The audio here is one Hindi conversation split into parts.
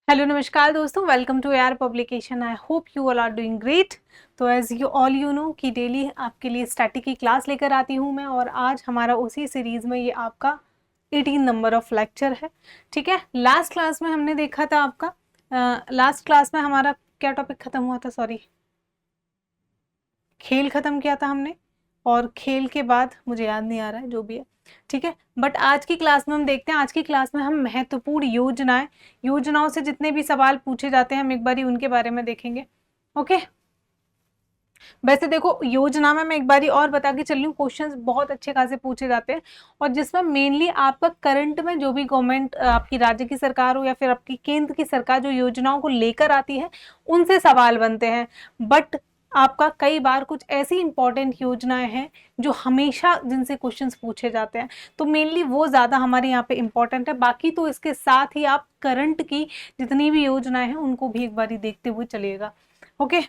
हेलो नमस्कार दोस्तों, वेलकम टू यार publication. I hope you all are doing great. तो as you all you know कि डेली आपके लिए स्टैटिक की क्लास लेकर आती हूँ मैं, और आज हमारा उसी सीरीज़ में ये आपका 18 नंबर ऑफ लेक्चर है। ठीक है, लास्ट क्लास में हमने देखा था आपका लास्ट क्लास में हमारा क्या टॉपिक ख़त्म हुआ था, सॉरी, खेल ख़त्म किया था हमने, और खेल के बाद मुझे याद नहीं आ रहा है, जो भी है ठीक है। बट आज की क्लास में हम देखते हैं, आज की क्लास में हम महत्वपूर्ण योजनाओं से जितने भी सवाल पूछे जाते हैं हम एक बारी उनके बारे में देखेंगे। ओके, वैसे देखो योजना में मैं एक बारी और बता के चल रही हूँ, क्वेश्चंस बहुत अच्छे खासे पूछे जाते हैं, और जिसमें मेनली आपका करंट में जो भी गवर्नमेंट, आपकी राज्य की सरकार हो या फिर आपकी केंद्र की सरकार जो योजनाओं को लेकर आती है उनसे सवाल बनते हैं। बट आपका कई बार कुछ ऐसी इंपॉर्टेंट योजनाएं हैं जो हमेशा जिनसे क्वेश्चंस पूछे जाते हैं, तो मेनली वो ज़्यादा हमारे यहाँ पे इंपॉर्टेंट है। बाकी तो इसके साथ ही आप करंट की जितनी भी योजनाएं हैं उनको भी एक बारी देखते हुए चलिएगा। ओके,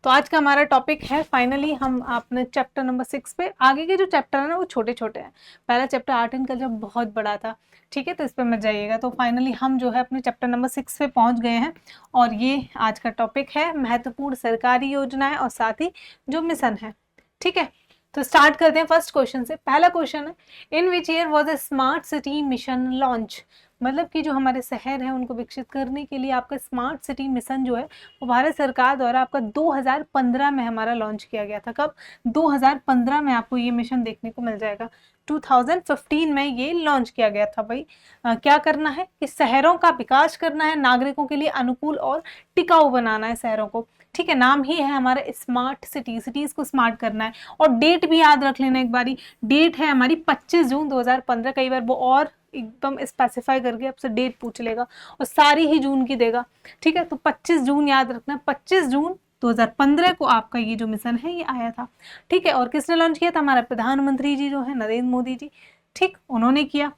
तो आज का हमारा टॉपिक है, फाइनली हम अपने चैप्टर नंबर 6 पे, आगे के जो चैप्टर है ना वो छोटे छोटे हैं। पहला चैप्टर आर्ट एंड कल्चर बहुत बड़ा था, ठीक है, तो इस पे मत जाइएगा। तो फाइनली हम जो है अपने चैप्टर नंबर 6 पे पहुंच गए हैं, और ये आज का टॉपिक है महत्वपूर्ण सरकारी योजनाएं और साथ ही जो मिशन है। ठीक है, तो स्टार्ट करते हैं फर्स्ट क्वेश्चन से। पहला क्वेश्चन है, in which year was a smart city mission launch. मतलब कि जो हमारे शहर हैं उनको विकसित करने के लिए आपका स्मार्ट सिटी मिशन जो है वो भारत सरकार द्वारा आपका 2015 में हमारा लॉन्च किया गया था। कब? 2015 में आपको ये मिशन देखने को मिल जाएगा। 2015 में ये लॉन्च किया गया था भाई। क्या करना है कि शहरों का विकास करना है, नागरिकों के लिए अनुकूल और टिकाऊ बनाना है शहरों को। ठीक है, नाम ही है हमारा स्मार्ट सिटी, सिटीज को स्मार्ट करना है। और डेट भी याद रख लेना एक बारी, डेट है हमारी 25 जून 2015। कई बार वो और एकदम स्पेसिफाई करके आपसे डेट पूछ लेगा और सारी ही जून की देगा। ठीक है, तो 25 जून याद रखना, 25 जून 2015 को आपका ये जो मिशन है ये आया था। ठीक है, और किसने लॉन्च किया था? हमारा प्रधानमंत्री जी जो है नरेंद्र मोदी जी, ठीक, उन्होंने किया।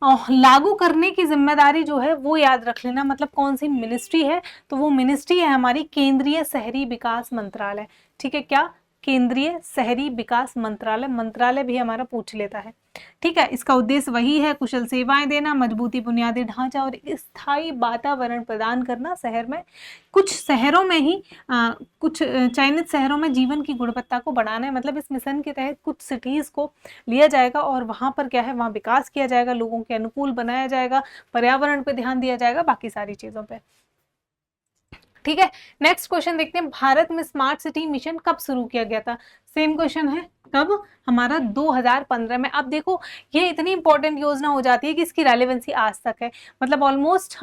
और लागू करने की जिम्मेदारी जो है वो याद रख लेना, मतलब कौन सी मिनिस्ट्री है, तो वो मिनिस्ट्री है हमारी केंद्रीय शहरी विकास मंत्रालय। ठीक है, क्या? केंद्रीय शहरी विकास मंत्रालय। मंत्रालय भी हमारा पूछ लेता है। ठीक है, इसका उद्देश्य वही है, कुशल सेवाएं देना, मजबूती बुनियादी ढांचा और स्थायी वातावरण प्रदान करना शहर में। कुछ शहरों में ही कुछ चयनित शहरों में जीवन की गुणवत्ता को बढ़ाना है। मतलब इस मिशन के तहत कुछ सिटीज को लिया जाएगा और वहां पर क्या है, वहां विकास किया जाएगा, लोगों के अनुकूल बनाया जाएगा, पर्यावरण पे ध्यान दिया जाएगा, बाकी सारी चीजों पे। ठीक है, नेक्स्ट क्वेश्चन देखते हैं, भारत में स्मार्ट सिटी मिशन कब शुरू किया गया था? सेम क्वेश्चन है, कब? हमारा 2015 में। अब देखो ये इतनी इंपॉर्टेंट योजना हो जाती है कि इसकी रेलेवेंसी आज तक है, मतलब ऑलमोस्ट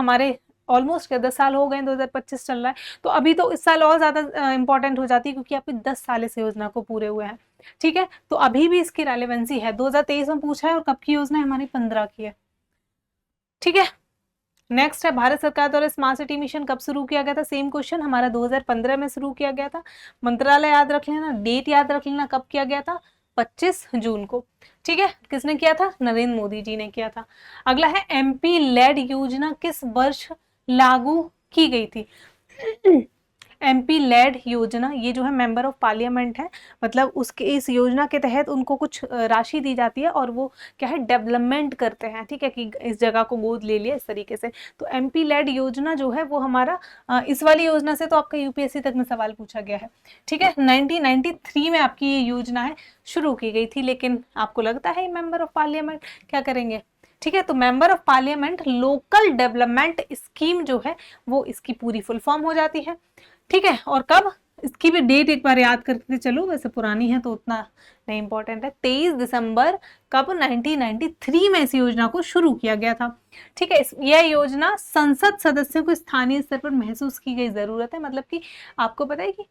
10 साल हो गए, 2025 चल रहा है, तो अभी तो इस साल और ज्यादा इंपॉर्टेंट हो जाती है क्योंकि आपकी 10 साल इस योजना को पूरे हुए हैं। ठीक है, तो अभी भी इसकी रेलेवेंसी है। 2023 में पूछा है, और कब की योजना है? हमारी 15 की है। ठीक है, नेक्स्ट है, भारत सरकार द्वारा स्मार्ट सिटी मिशन कब शुरू किया गया था? सेम क्वेश्चन, हमारा 2015 में शुरू किया गया था। मंत्रालय याद रख लेना, डेट याद रख लेना, कब किया गया था? 25 जून को। ठीक है, किसने किया था? नरेंद्र मोदी जी ने किया था। अगला है, एमपी लेड योजना किस वर्ष लागू की गई थी? एमपी लेड योजना, ये जो है मेंबर ऑफ पार्लियामेंट है, मतलब उसके इस योजना के तहत उनको कुछ राशि दी जाती है और वो क्या है, डेवलपमेंट करते हैं। ठीक है, कि इस जगह को गोद ले लिया इस तरीके से। तो एमपी लेड योजना जो है वो हमारा इस वाली योजना से तो आपका यूपीएससी तक में सवाल पूछा गया है। ठीक है, 1993 में आपकी ये योजना है शुरू की गई थी, लेकिन आपको लगता है मेंबर ऑफ पार्लियामेंट क्या करेंगे? ठीक है, तो member of parliament local development scheme जो है वो इसकी पूरी फुल फॉर्म हो जाती है। ठीक है, और कब? इसकी भी डेट एक बार याद करते चलो, वैसे पुरानी है तो उतना नहीं इंपॉर्टेंट है। 23 दिसंबर कब? 1993 में इस योजना को शुरू किया गया था। ठीक है, यह योजना संसद सदस्यों को स्थानीय स्तर पर महसूस की गई जरूरत है। मतलब कि आपको पता है कि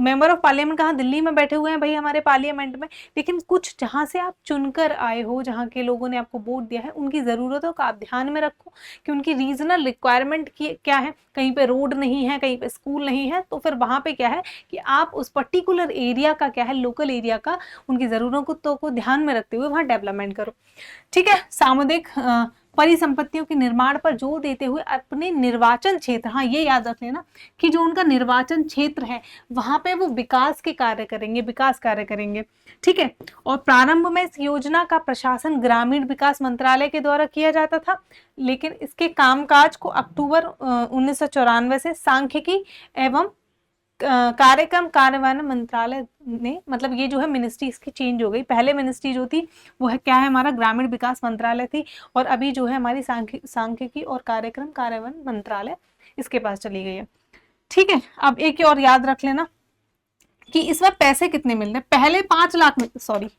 मेंबर ऑफ पार्लियामेंट कहाँ? दिल्ली में बैठे हुए हैं भाई हमारे पार्लियामेंट में, लेकिन कुछ जहां से आप चुनकर आए हो, जहां के लोगों ने आपको वोट दिया है, उनकी जरूरतों का आप ध्यान में रखो कि उनकी रीजनल रिक्वायरमेंट क्या है। कहीं पे रोड नहीं है, कहीं पे स्कूल नहीं है, तो फिर वहां पे क्या है कि आप उस पर्टिकुलर एरिया का क्या है, लोकल एरिया का, उनकी जरूरतों को ध्यान में रखते हुए वहां डेवलपमेंट करो। ठीक है, सामुदायिक परिसंपत्तियों के निर्माण पर जोर देते हुए अपने निर्वाचन क्षेत्र, हाँ ये याद रख लेना कि जो उनका निर्वाचन क्षेत्र है वहां पे वो विकास के कार्य करेंगे, विकास कार्य करेंगे, ठीक है। और प्रारंभ में इस योजना का प्रशासन ग्रामीण विकास मंत्रालय के द्वारा किया जाता था, लेकिन इसके कामकाज को अक्टूबर 1994 से सांख्यिकी एवं कार्यक्रम कार्यान्वयन मंत्रालय ने, मतलब ये जो है मिनिस्ट्री इसकी चेंज हो गई। पहले मिनिस्ट्री जो थी वो है क्या है, हमारा ग्रामीण विकास मंत्रालय थी, और अभी जो है हमारी सांख्यिकी और कार्यक्रम कार्यान्वयन मंत्रालय इसके पास चली गई है, ठीक है। अब एक और याद रख लेना कि इसमें पैसे कितने मिल रहे हैं। पहले 5 लाख, सॉरी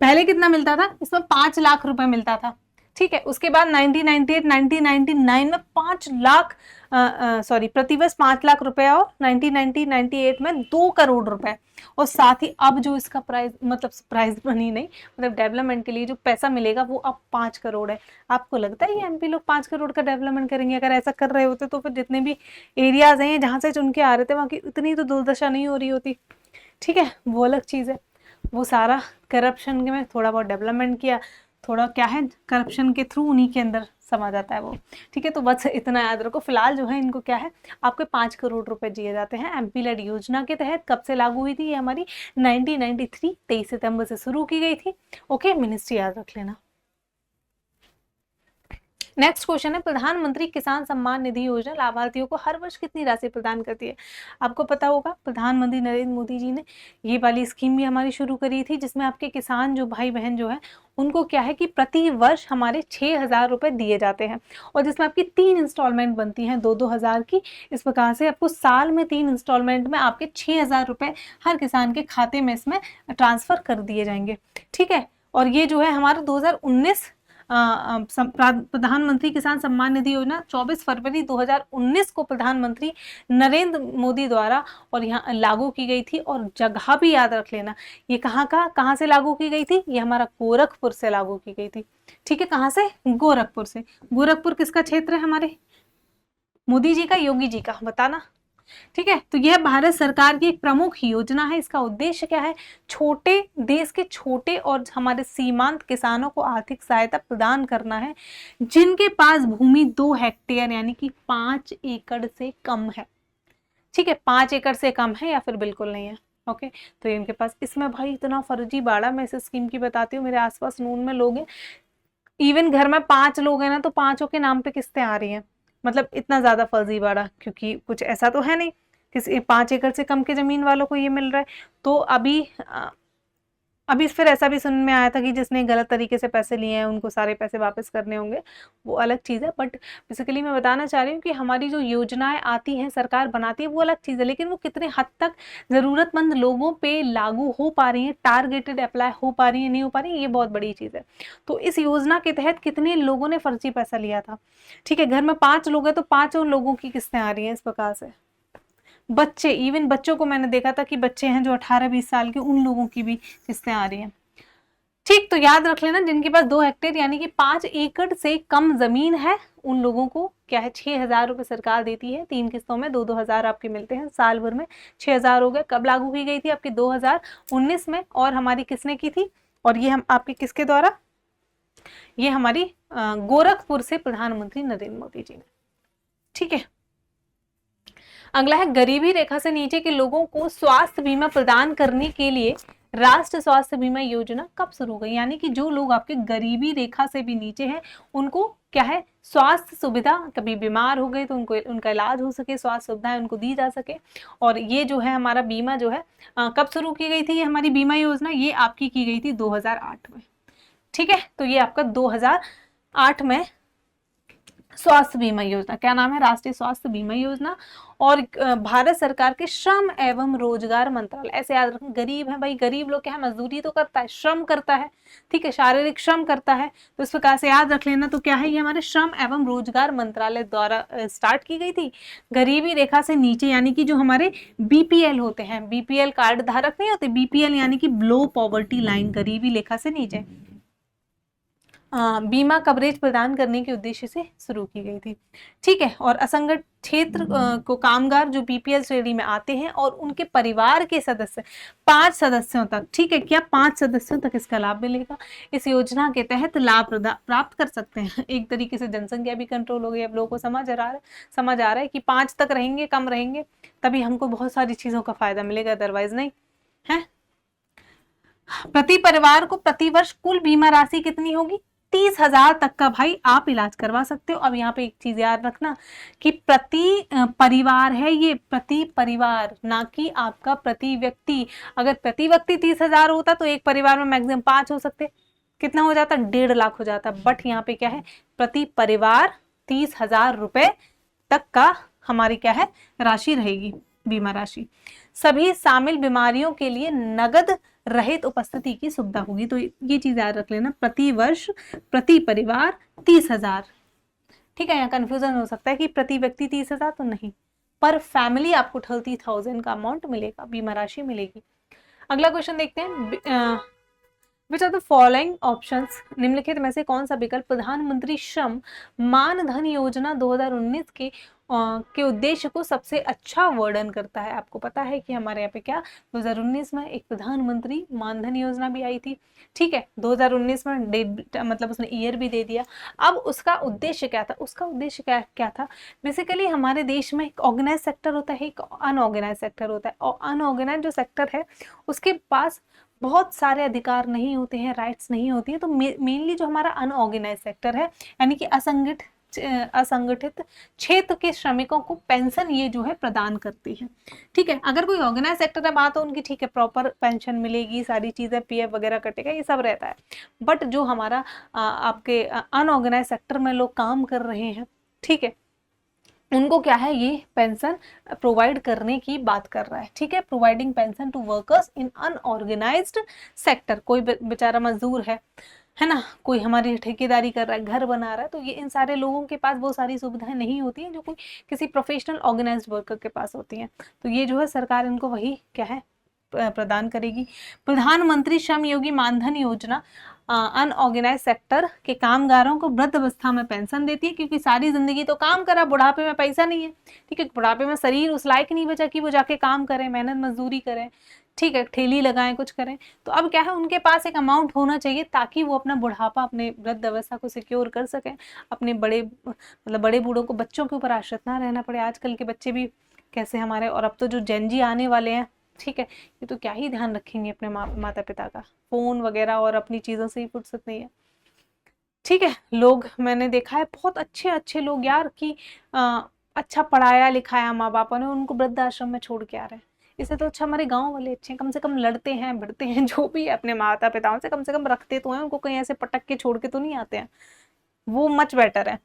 पहले कितना मिलता था, इसमें 5 लाख रुपए मिलता था, ठीक है। उसके बाद 1998 1999 में 5 लाख प्रतिवर्ष 5 लाख रुपए, और 1998 में 2 करोड़ रुपए, और साथ ही अब जो इसका प्राइस, मतलब प्राइस बनी नहीं, मतलब डेवलपमेंट के लिए जो पैसा मिलेगा वो अब 5 करोड़ है। आपको लगता है ये एमपी लोग 5 करोड़ का डेवलपमेंट करेंगे? अगर ऐसा कर रहे होते तो फिर जितने भी एरियाज हैं जहाँ से चुन के आ रहे थे वहाँ की इतनी तो दुर्दशा नहीं हो रही होती, ठीक है। वो अलग चीज़ है, वो सारा करप्शन में थोड़ा बहुत डेवलपमेंट किया, थोड़ा क्या है करप्शन के थ्रू उन्हीं के अंदर समा जाता है वो, ठीक है। तो बस इतना याद रखो। फिलहाल जो है इनको क्या है, आपके 5 करोड़ रुपए दिए जाते हैं एमपी लेड योजना के तहत। कब से लागू हुई थी ये हमारी? 1993 23 सितंबर से शुरू की गई थी, ओके। मिनिस्ट्री याद रख लेना। नेक्स्ट क्वेश्चन है, प्रधानमंत्री किसान सम्मान निधि योजना लाभार्थियों को हर वर्ष कितनी राशि प्रदान करती है? आपको पता होगा प्रधानमंत्री नरेंद्र मोदी जी ने ये वाली स्कीम भी हमारी शुरू करी थी, जिसमें आपके किसान जो भाई बहन जो है उनको क्या है कि प्रति वर्ष हमारे 6,000 रुपए दिए जाते हैं, और जिसमें आपकी 3 इंस्टॉलमेंट बनती हैं 2-2 हज़ार की। इस प्रकार से आपको साल में 3 इंस्टॉलमेंट में आपके 6,000 रुपए हर किसान के खाते में इसमें ट्रांसफर कर दिए जाएंगे, ठीक है। और ये जो है हमारा 2019 प्रधानमंत्री किसान सम्मान निधि योजना 24 फरवरी 2019 को प्रधानमंत्री नरेंद्र मोदी द्वारा और यहाँ लागू की गई थी। और जगह भी याद रख लेना, ये कहाँ से लागू की गई थी? ये हमारा गोरखपुर से लागू की गई थी, ठीक है। कहाँ से? गोरखपुर से। गोरखपुर किसका क्षेत्र है हमारे? मोदी जी का, योगी जी का, बताना, ठीक है। तो यह भारत सरकार की एक प्रमुख योजना है। इसका उद्देश्य क्या है? छोटे देश के छोटे और हमारे सीमांत किसानों को आर्थिक सहायता प्रदान करना है जिनके पास भूमि 2 हेक्टेयर यानी कि 5 एकड़ से कम है, ठीक है। 5 एकड़ से कम है या फिर बिल्कुल नहीं है, ओके। तो इनके पास, इसमें भाई इतना फर्जी बाड़ा, मैं इस स्कीम की बताती हूँ। मेरे आसपास नून में लोग हैं, इवन घर में 5 लोग हैं ना, तो 5 के नाम पे किस्तें आ रही हैं। मतलब इतना ज्यादा फर्जीवाड़ा, क्योंकि कुछ ऐसा तो है नहीं किसी 5 एकड़ से कम के जमीन वालों को ये मिल रहा है। तो अभी फिर ऐसा भी सुनने में आया था कि जिसने गलत तरीके से पैसे लिए हैं उनको सारे पैसे वापस करने होंगे, वो अलग चीज़ है। बट बेसिकली मैं बताना चाह रही हूँ कि हमारी जो योजनाएं आती हैं, सरकार बनाती है, वो अलग चीज़ है, लेकिन वो कितने हद तक ज़रूरतमंद लोगों पे लागू हो पा रही हैं, टारगेटेड अप्लाई हो पा रही है, नहीं हो पा रही है, ये बहुत बड़ी चीज़ है। तो इस योजना के तहत कितने लोगों ने फर्जी पैसा लिया था, ठीक है। घर में 5 लोग हैं तो 5 लोगों की किस्तें आ रही हैं इस प्रकार से। बच्चे, इवन बच्चों को मैंने देखा था कि बच्चे हैं जो 18-20 साल के, उन लोगों की भी किस्तें आ रही हैं, ठीक। तो याद रख लेना, जिनके पास 2 हेक्टेयर यानी कि 5 एकड़ से कम जमीन है, उन लोगों को क्या है 6,000 रुपये सरकार देती है। 3 किस्तों में 2-2 हज़ार आपके मिलते हैं, साल भर में 6,000 हो गए। कब लागू की गई थी? आपकी 2019 में। और हमारी किसने की थी? और ये हम आपके किसके द्वारा? ये हमारी गोरखपुर से प्रधानमंत्री नरेंद्र मोदी जी ने, ठीक है। अगला है, गरीबी रेखा से नीचे के लोगों को स्वास्थ्य बीमा प्रदान करने के लिए राष्ट्रीय स्वास्थ्य बीमा योजना कब शुरू हो गई? यानी कि जो लोग आपके गरीबी रेखा से भी नीचे हैं उनको क्या है, स्वास्थ्य सुविधा, कभी बीमार हो गए तो उनको उनका इलाज हो सके, स्वास्थ्य सुविधाएं उनको दी जा सके। और ये जो है हमारा बीमा जो है कब शुरू की गई थी? ये हमारी बीमा योजना ये आपकी की गई थी 2008 में, ठीक है। तो ये आपका 2008 में स्वास्थ्य बीमा योजना, क्या नाम है? राष्ट्रीय स्वास्थ्य बीमा योजना। और भारत सरकार के श्रम एवं रोजगार मंत्रालय, ऐसे याद रखें। गरीब है भाई, गरीब लोग क्या है, मजदूरी तो करता है, श्रम करता है, ठीक है, शारीरिक श्रम करता है। तो इस प्रकार से याद रख लेना। तो क्या है, ये हमारे श्रम एवं रोजगार मंत्रालय द्वारा स्टार्ट की गई थी। गरीबी रेखा से नीचे यानी कि जो हमारे बीपीएल होते हैं, बीपीएल कार्ड धारक नहीं होते, बीपीएल यानी कि बिलो पॉवर्टी लाइन, गरीबी रेखा से नीचे, बीमा कवरेज प्रदान करने के उद्देश्य से शुरू की गई थी। ठीक है, और असंगठित क्षेत्र को कामगार जो बीपीएल श्रेणी में आते हैं और उनके परिवार के सदस्य 5 सदस्यों तक, ठीक है, क्या 5 सदस्यों तक इसका लाभ मिलेगा। इस योजना के तहत लाभ प्राप्त कर सकते हैं। एक तरीके से जनसंख्या भी कंट्रोल हो गई। अब लोगों को समझ आ रहा है कि 5 तक रहेंगे, कम रहेंगे, तभी हमको बहुत सारी चीजों का फायदा मिलेगा, अदरवाइज नहीं है। प्रति परिवार को प्रति वर्ष कुल बीमा राशि कितनी होगी? 30,000 तक का भाई आप इलाज करवा सकते हो। अब यहाँ पे एक चीज याद रखना कि प्रति परिवार है, ये प्रति परिवार, ना कि आपका प्रति व्यक्ति। अगर प्रति व्यक्ति 30,000 होता तो एक परिवार में मैक्सिमम 5 हो सकते, कितना हो जाता? 1.5 लाख हो जाता। बट यहाँ पे क्या है, प्रति परिवार 30,000 रुपए तक का हमारी क्या है, राशि रहेगी, बीमा राशि। सभी शामिल बीमारियों के लिए नगद रहित उपस्थिति की सुविधा होगी। तो ये चीज याद रख लेना, प्रति वर्ष प्रति परिवार 30,000। ठीक है, यहाँ कंफ्यूजन हो सकता है कि प्रति व्यक्ति 30,000 तो नहीं, पर फैमिली आपको 30,000 का अमाउंट मिलेगा, बीमा राशि मिलेगी। अगला क्वेश्चन देखते हैं। Which are the following options, निम्नलिखित में से कौन सा विकल्प प्रधानमंत्री श्रम मानधन योजना 2019 के उद्देश्य को सबसे अच्छा वर्णन करता है। आपको पता है कि हमारे यहाँ पे क्या 2019 में एक प्रधानमंत्री मानधन योजना भी आई थी। ठीक है, 2019 में डेट, मतलब उसने ईयर भी दे दिया। अब उसका उद्देश्य क्या था? उसका उद्देश्य क्या था? बेसिकली हमारे देश में एक ऑर्गेनाइज सेक्टर होता है, एक अनऑर्गेनाइज सेक्टर होता है, और अनऑर्गेनाइज जो सेक्टर है उसके पास बहुत सारे अधिकार नहीं होते हैं, राइट्स नहीं होती है। तो मेनली जो हमारा अनऑर्गेनाइज सेक्टर है, यानी कि असंगठित क्षेत्र के श्रमिकों को पेंशन ये जो है प्रदान करती है। ठीक है, अगर कोई ऑर्गेनाइज सेक्टर में बात हो उनकी, ठीक है, प्रॉपर पेंशन मिलेगी, सारी चीजें, पीएफ वगैरह कटेगा, ये सब रहता है। बट जो हमारा आपके अनऑर्गेनाइज सेक्टर में लोग काम कर रहे हैं, ठीक है, उनको क्या है, ये पेंशन प्रोवाइड करने की बात कर रहा है। ठीक है, providing pension to workers in unorganised sector. कोई बेचारा मजदूर है ना, कोई हमारी ठेकेदारी कर रहा है, घर बना रहा है, तो ये इन सारे लोगों के पास वो सारी सुविधाएं नहीं होती हैं जो कोई किसी प्रोफेशनल ऑर्गेनाइज्ड वर्कर के पास होती हैं। तो ये जो है सरकार इनको वही क्या है, प्रदान करेगी। प्रधानमंत्री श्रम योगी मानधन योजना अनऑर्गेनाइज सेक्टर के कामगारों को वृद्धावस्था में पेंशन देती है, क्योंकि सारी जिंदगी तो काम करा, बुढ़ापे में पैसा नहीं है। ठीक है, बुढ़ापे में शरीर उस लायक नहीं बचा कि वो जाके काम करें, मेहनत मजदूरी करें, ठीक है, ठेली लगाएं, कुछ करें। तो अब क्या है, उनके पास एक अमाउंट होना चाहिए ताकि वो अपना बुढ़ापा, अपने वृद्धावस्था को सिक्योर कर सकें, अपने बड़े मतलब बड़े बूढ़ों को, बच्चों के ऊपर आश्रित ना रहना पड़े। आजकल के बच्चे भी कैसे हमारे, और अब तो जो जेनजी आने वाले हैं, ठीक है, ये तो क्या ही ध्यान रखेंगे अपने माता पिता का, फोन वगैरह और अपनी चीजों से ही फुर्सत नहीं है। ठीक है, लोग मैंने देखा है बहुत अच्छे अच्छे लोग यार कि अच्छा पढ़ाया लिखाया माँ बापों ने, उनको वृद्धाश्रम में छोड़ के आ रहे हैं। इससे तो अच्छा हमारे गांव वाले अच्छे हैं, कम से कम लड़ते हैं भिड़ते हैं, जो भी है अपने माता पिताओं से कम रखते तो हैं उनको, कहीं ऐसे पटक के छोड़ के तो नहीं आते हैं, वो मच बेटर है।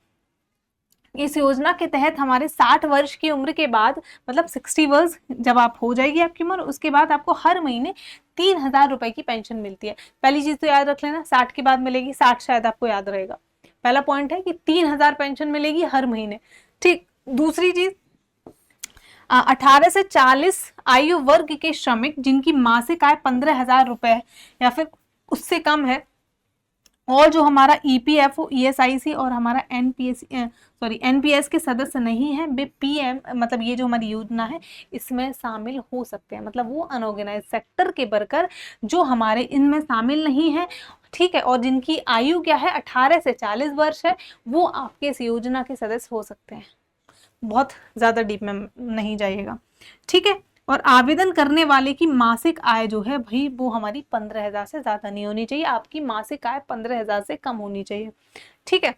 इस योजना के तहत हमारे 60 वर्ष की उम्र के बाद, मतलब 60 वर्ष जब आप हो जाएगी आपकी उम्र, उसके बाद आपको हर महीने 3,000 रुपए की पेंशन मिलती है। पहली चीज तो याद रख लेना, 60 के बाद मिलेगी, 60 शायद आपको याद रहेगा। पहला पॉइंट है कि 3,000 पेंशन मिलेगी हर महीने। ठीक, दूसरी चीज, 18 से 40 आयु वर्ग के श्रमिक जिनकी मासिक आय 15,000 रुपए या फिर उससे कम है, और जो हमारा ईपीएफओ, ईएसआईसी और हमारा एनपीएस के सदस्य नहीं है, वे पीएम, मतलब ये जो हमारी योजना है इसमें शामिल हो सकते हैं। मतलब वो अनऑर्गेनाइज सेक्टर के वर्कर जो हमारे इनमें शामिल नहीं है, ठीक है, और जिनकी आयु क्या है 18 से 40 वर्ष है, वो आपके इस योजना के सदस्य हो सकते हैं। बहुत ज्यादा डीप में नहीं जाइएगा। ठीक है, और आवेदन करने वाले की मासिक आय जो है भाई वो हमारी 15,000 से ज्यादा नहीं होनी चाहिए, आपकी मासिक आय 15,000 से कम होनी चाहिए। ठीक है,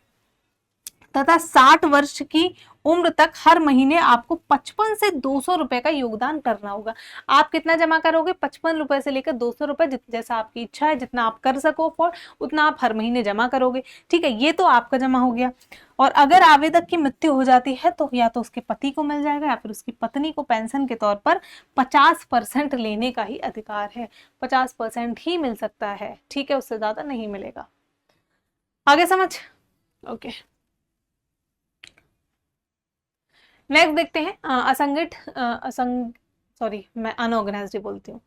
तथा 60 वर्ष की उम्र तक हर महीने आपको 55 से 200 रुपए का योगदान करना होगा। आप कितना जमा करोगे? 55 रुपए से लेकर 200 रुपए, जैसा आपकी इच्छा है, जितना आप कर सको फॉर उतना आप हर महीने जमा करोगे। ठीक है, ये तो आपका जमा हो गया। और अगर आवेदक की मृत्यु हो जाती है तो या तो उसके पति को मिल जाएगा या फिर उसकी पत्नी को पेंशन के तौर पर 50% लेने का ही अधिकार है। 50% ही मिल सकता है। ठीक है, उससे ज्यादा नहीं मिलेगा। आगे समझ? ओके, नेक्स्ट देखते हैं सॉरी मैं अनऑर्गेनाइज्ड बोलती हूँ,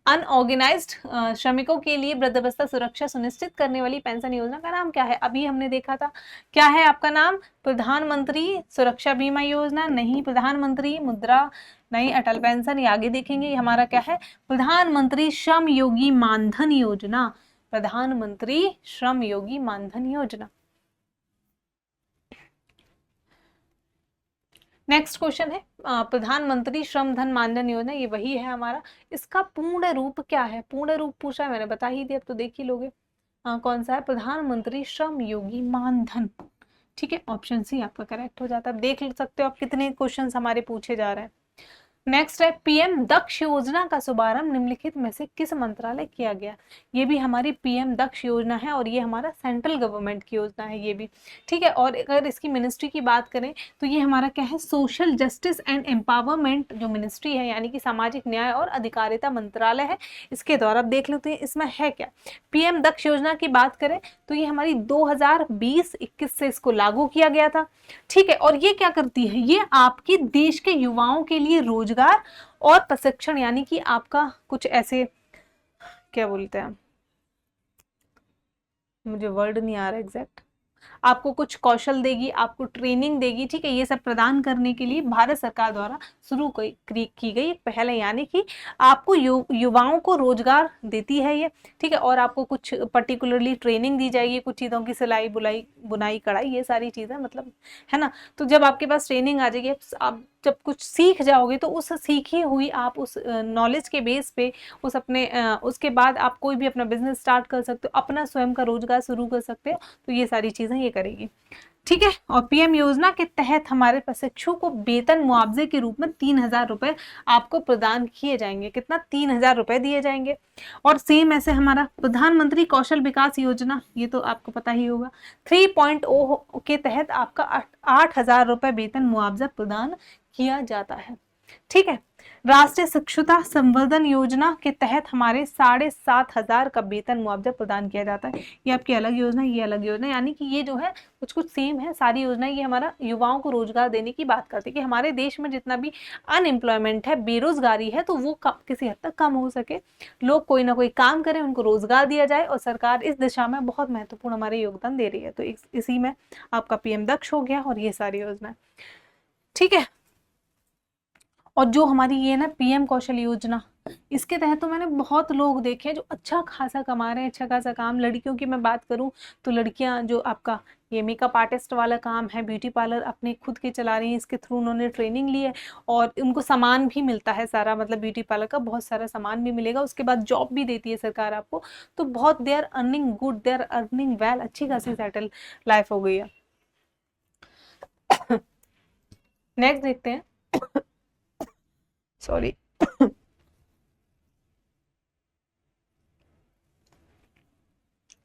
अनऑर्गेनाइज्ड श्रमिकों के लिए वृद्धावस्था सुरक्षा सुनिश्चित करने वाली पेंशन योजना का नाम क्या है? अभी हमने देखा था, क्या है आपका नाम? प्रधानमंत्री सुरक्षा बीमा योजना नहीं, प्रधानमंत्री मुद्रा नहीं, अटल पेंशन, ये आगे देखेंगे। ये हमारा क्या है? प्रधानमंत्री श्रम योगी मानधन योजना, प्रधानमंत्री श्रम योगी मानधन योजना। नेक्स्ट क्वेश्चन है प्रधानमंत्री श्रम धन मानधन योजना, ये वही है हमारा। इसका पूर्ण रूप क्या है? पूर्ण रूप पूछा है, मैंने बता ही दिया, अब तो देख ही लोगे। कौन सा है? प्रधानमंत्री श्रम योगी मानधन। ठीक है, ऑप्शन सी आपका करेक्ट हो जाता है। देख सकते हो आप कितने क्वेश्चंस हमारे पूछे जा रहे हैं। नेक्स्ट है पीएम दक्ष योजना का शुभारंभ निम्नलिखित में से किस मंत्रालय किया गया? ये भी हमारी पीएम दक्ष योजना है और ये हमारा सेंट्रल गवर्नमेंट की योजना है ये भी। ठीक है, और अगर इसकी मिनिस्ट्री की बात करें तो ये हमारा क्या है? सोशल जस्टिस एंड एम्पावरमेंट जो मिनिस्ट्री है, यानी कि सामाजिक न्याय और अधिकारिता मंत्रालय है, इसके द्वारा। अब देख लेते हैं इसमें है क्या। पीएम दक्ष योजना की बात करें तो ये हमारी 2020-21 से इसको लागू किया गया था। ठीक है, और ये क्या करती है? ये आपकी देश के युवाओं के लिए रोजगार और प्रशिक्षण, यानी कि आपका कुछ ऐसे क्या बोलते हैं, मुझे वर्ड नहीं आ रहा एग्जैक्ट, आपको कुछ कौशल देगी, आपको ट्रेनिंग देगी। ठीक है, ये सब प्रदान करने के लिए भारत सरकार द्वारा शुरू की गई पहल है, यानी कि आपको युवाओं को रोजगार देती है ये। ठीक है, और आपको कुछ पर्टिकुलरली ट्रेनिंग दी जाएगी, कुछ चीज़ों की सिलाई बुनाई कढ़ाई, ये सारी चीज़ें, मतलब है ना। तो जब आपके पास ट्रेनिंग आ जाएगी, आप जब कुछ सीख जाओगे तो उस सीखी हुई आप उस नॉलेज के बेस पे उसके बाद आप कोई भी अपना बिजनेस स्टार्ट कर सकते हो, अपना स्वयं का रोजगार शुरू कर सकते हो। तो ये सारी चीजें ये करेगी। ठीक है, और पीएम योजना के तहत हमारे प्रशिक्षु को वेतन मुआवजे के रूप में 3,000 रुपए आपको प्रदान किए जाएंगे। कितना? 3,000 रुपए दिए जाएंगे। और सेम ऐसे हमारा प्रधानमंत्री कौशल विकास योजना, ये तो आपको पता ही होगा, 3.0 के तहत आपका 8,000 रुपए वेतन मुआवजा प्रदान किया जाता है। ठीक है, राष्ट्रीय शिक्षुता संवर्धन योजना के तहत हमारे 7,500 का वेतन मुआवजा प्रदान किया जाता है। ये आपकी अलग योजना, ये अलग योजना, यानी कि ये जो है कुछ कुछ सेम है सारी योजनाएं। ये हमारा युवाओं को रोजगार देने की बात करती है कि हमारे देश में जितना भी अनएम्प्लॉयमेंट है, बेरोजगारी है, तो वो किसी हद तक कम हो सके, लोग कोई ना कोई काम करें, उनको रोजगार दिया जाए, और सरकार इस दिशा में बहुत महत्वपूर्ण हमारे योगदान दे रही है। तो इसी में आपका पीएम दक्ष हो गया और ये सारी योजना। ठीक है, और जो हमारी ये ना पीएम कौशल योजना, इसके तहत तो मैंने बहुत लोग देखे हैं जो अच्छा खासा कमा रहे हैं, अच्छा खासा काम। लड़कियों की मैं बात करूं तो लड़कियां जो आपका ये मेकअप आर्टिस्ट वाला काम है, ब्यूटी पार्लर अपने खुद के चला रही हैं, इसके थ्रू उन्होंने ट्रेनिंग ली है और उनको सामान भी मिलता है सारा, मतलब ब्यूटी पार्लर का बहुत सारा सामान भी मिलेगा, उसके बाद जॉब भी देती है सरकार आपको। तो बहुत they are earning good, they are earning well, अच्छी खासी सेटल लाइफ हो गई है। नेक्स्ट देखते हैं, सॉरी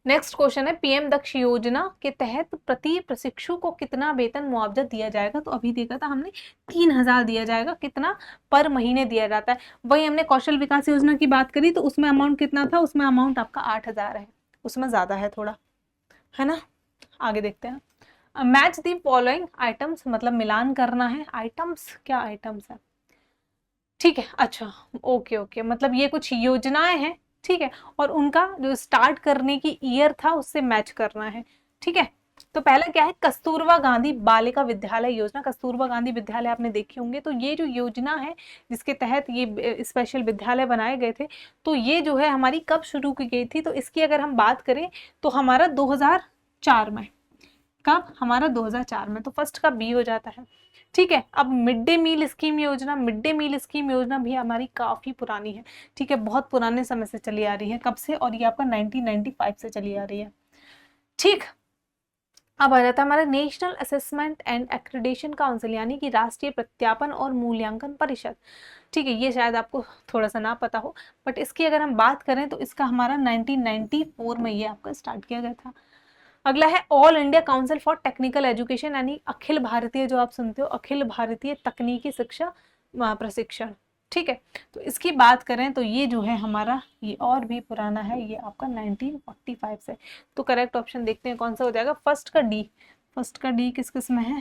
नेक्स्ट क्वेश्चन है पीएम दक्ष योजना के तहत प्रति प्रशिक्षु को कितना वेतन मुआवजा दिया जाएगा? तो अभी देखा था हमने 3,000 दिया जाएगा, कितना? पर महीने दिया जाता है। वही हमने कौशल विकास योजना की बात करी तो उसमें अमाउंट कितना था? उसमें अमाउंट आपका 8,000 है, उसमें ज्यादा है थोड़ा, है ना। आगे देखते हैं, मैच दी फॉलोइंग आइटम्स, मतलब मिलान करना है। आइटम्स, क्या आइटम्स है? ठीक है, अच्छा, ओके ओके, मतलब ये कुछ योजनाएं हैं। ठीक है, और उनका जो स्टार्ट करने की ईयर था उससे मैच करना है। ठीक है, तो पहला क्या है? कस्तूरबा गांधी बालिका विद्यालय योजना। कस्तूरबा गांधी विद्यालय आपने देखे होंगे। तो ये जो योजना है जिसके तहत ये स्पेशल विद्यालय बनाए गए थे, तो ये जो है हमारी कब शुरू की गई थी? तो इसकी अगर हम बात करें तो हमारा 2004 में। कब? हमारा 2004 में। तो फर्स्ट का बी हो जाता है। ठीक है, अब मिड डे मील स्कीम योजना, मिड डे मील स्कीम योजना भी हमारी काफी पुरानी है। ठीक है, बहुत पुराने समय से चली आ रही है। कब से? और ये आपका 1995 से चली आ रही है। ठीक, अब आ जाता है हमारा national assessment and accreditation council, यानी कि राष्ट्रीय प्रत्यापन और मूल्यांकन परिषद। ठीक है, ये शायद आपको थोड़ा सा ना पता हो, बट इसकी अगर हम बात करें तो इसका हमारा 1994 में ये आपका स्टार्ट किया गया था। अगला है all India council for technical education, यानी अखिल भारतीय, जो आप सुनते हो, अखिल भारतीय तकनीकी शिक्षा प्रशिक्षण। ठीक है, तो इसकी बात करें तो ये जो है हमारा, ये और भी पुराना है, ये आपका 1945 से। तो करेक्ट ऑप्शन देखते हैं कौन सा हो जाएगा। फर्स्ट का डी, फर्स्ट का डी किस किस में है?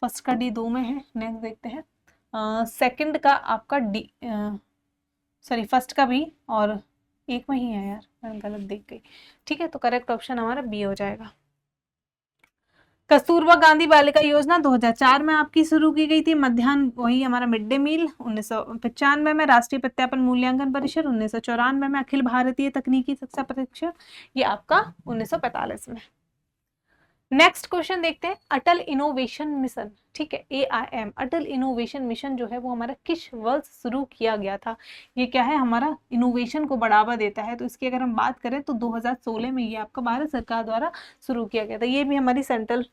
फर्स्ट का डी 2 में है। नेक्स्ट देखते हैं, सेकंड का आपका डी, सॉरी फर्स्ट का भी, और एक में ही है यार, मैं गलत देख गई। ठीक है, तो करेक्ट ऑप्शन हमारा बी हो जाएगा। कस्तूरबा गांधी बालिका योजना 2004 में आपकी शुरू की गई थी। मध्याह्न, वही हमारा मिड डे मील 1995 में। राष्ट्रीय प्रत्यापन मूल्यांकन परिषद 1994 में। अखिल भारतीय तकनीकी शिक्षा परीक्षण ये आपका 1945 में। नेक्स्ट क्वेश्चन देखते हैं, अटल इनोवेशन मिशन, ठीक है, AIM, अटल इनोवेशन मिशन जो है वो हमारा किस वर्ष शुरू किया गया था। ये क्या है, हमारा इनोवेशन को बढ़ावा देता है। तो इसकी अगर हम बात करें तो 2016 में ये आपका भारत सरकार द्वारा शुरू किया गया था। ये भी हमारी सेंट्रल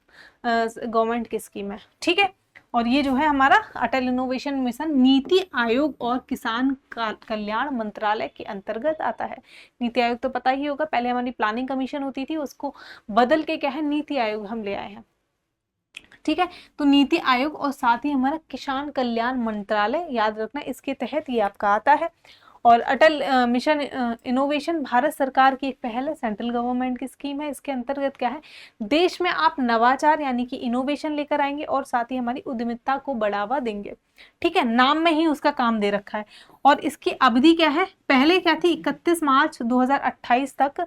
गवर्नमेंट की स्कीम है, ठीक है। और ये जो है हमारा अटल इनोवेशन मिशन नीति आयोग और किसान कल्याण मंत्रालय के अंतर्गत आता है। नीति आयोग तो पता ही होगा, पहले हमारी प्लानिंग कमीशन होती थी, उसको बदल के क्या है नीति आयोग हम ले आए हैं, ठीक है। तो नीति आयोग और साथ ही हमारा किसान कल्याण मंत्रालय, याद रखना, इसके तहत ये आपका आता है। और अटल मिशन इनोवेशन भारत सरकार की एक पहल है, सेंट्रल गवर्नमेंट की स्कीम है। इसके अंतर्गत क्या है, देश में आप नवाचार यानी कि इनोवेशन लेकर आएंगे और साथ ही हमारी उद्यमिता को बढ़ावा देंगे, ठीक है। नाम में ही उसका काम दे रखा है। और इसकी अवधि क्या है, पहले क्या थी, 31 मार्च 2028 तक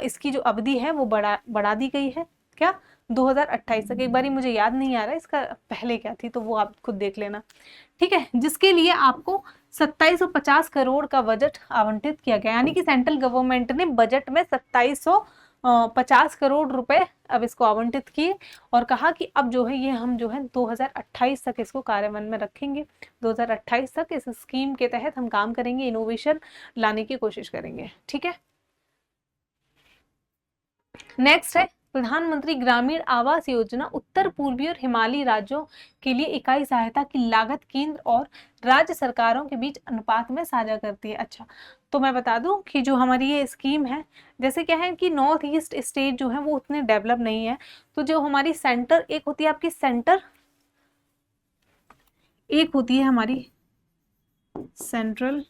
इसकी जो अवधि है वो बढ़ा दी गई है। क्या, 2028 तक। एक बारी मुझे याद नहीं आ रहा है इसका पहले क्या थी, तो वो आप खुद देख लेना, ठीक है। जिसके लिए आपको 2750 करोड़ का बजट आवंटित किया गया, यानी कि सेंट्रल गवर्नमेंट ने बजट में 2750 करोड़ रुपए अब इसको आवंटित किए और कहा कि अब जो है ये हम जो है 2028 तक इसको कार्यान्वयन में रखेंगे। 2028 तक इस स्कीम के तहत हम काम करेंगे, इनोवेशन लाने की कोशिश करेंगे, ठीक है। नेक्स्ट है प्रधानमंत्री ग्रामीण आवास योजना उत्तर पूर्वी और हिमालयी राज्यों के लिए इकाई सहायता की लागत केंद्र और राज्य सरकारों के बीच अनुपात में साझा करती है। अच्छा, तो मैं बता दूं कि जो हमारी ये स्कीम है, जैसे क्या है कि नॉर्थ ईस्ट स्टेट जो है वो उतने डेवलप नहीं है, तो जो हमारी सेंटर, एक होती है आपकी सेंटर, एक होती है हमारी सेंट्रल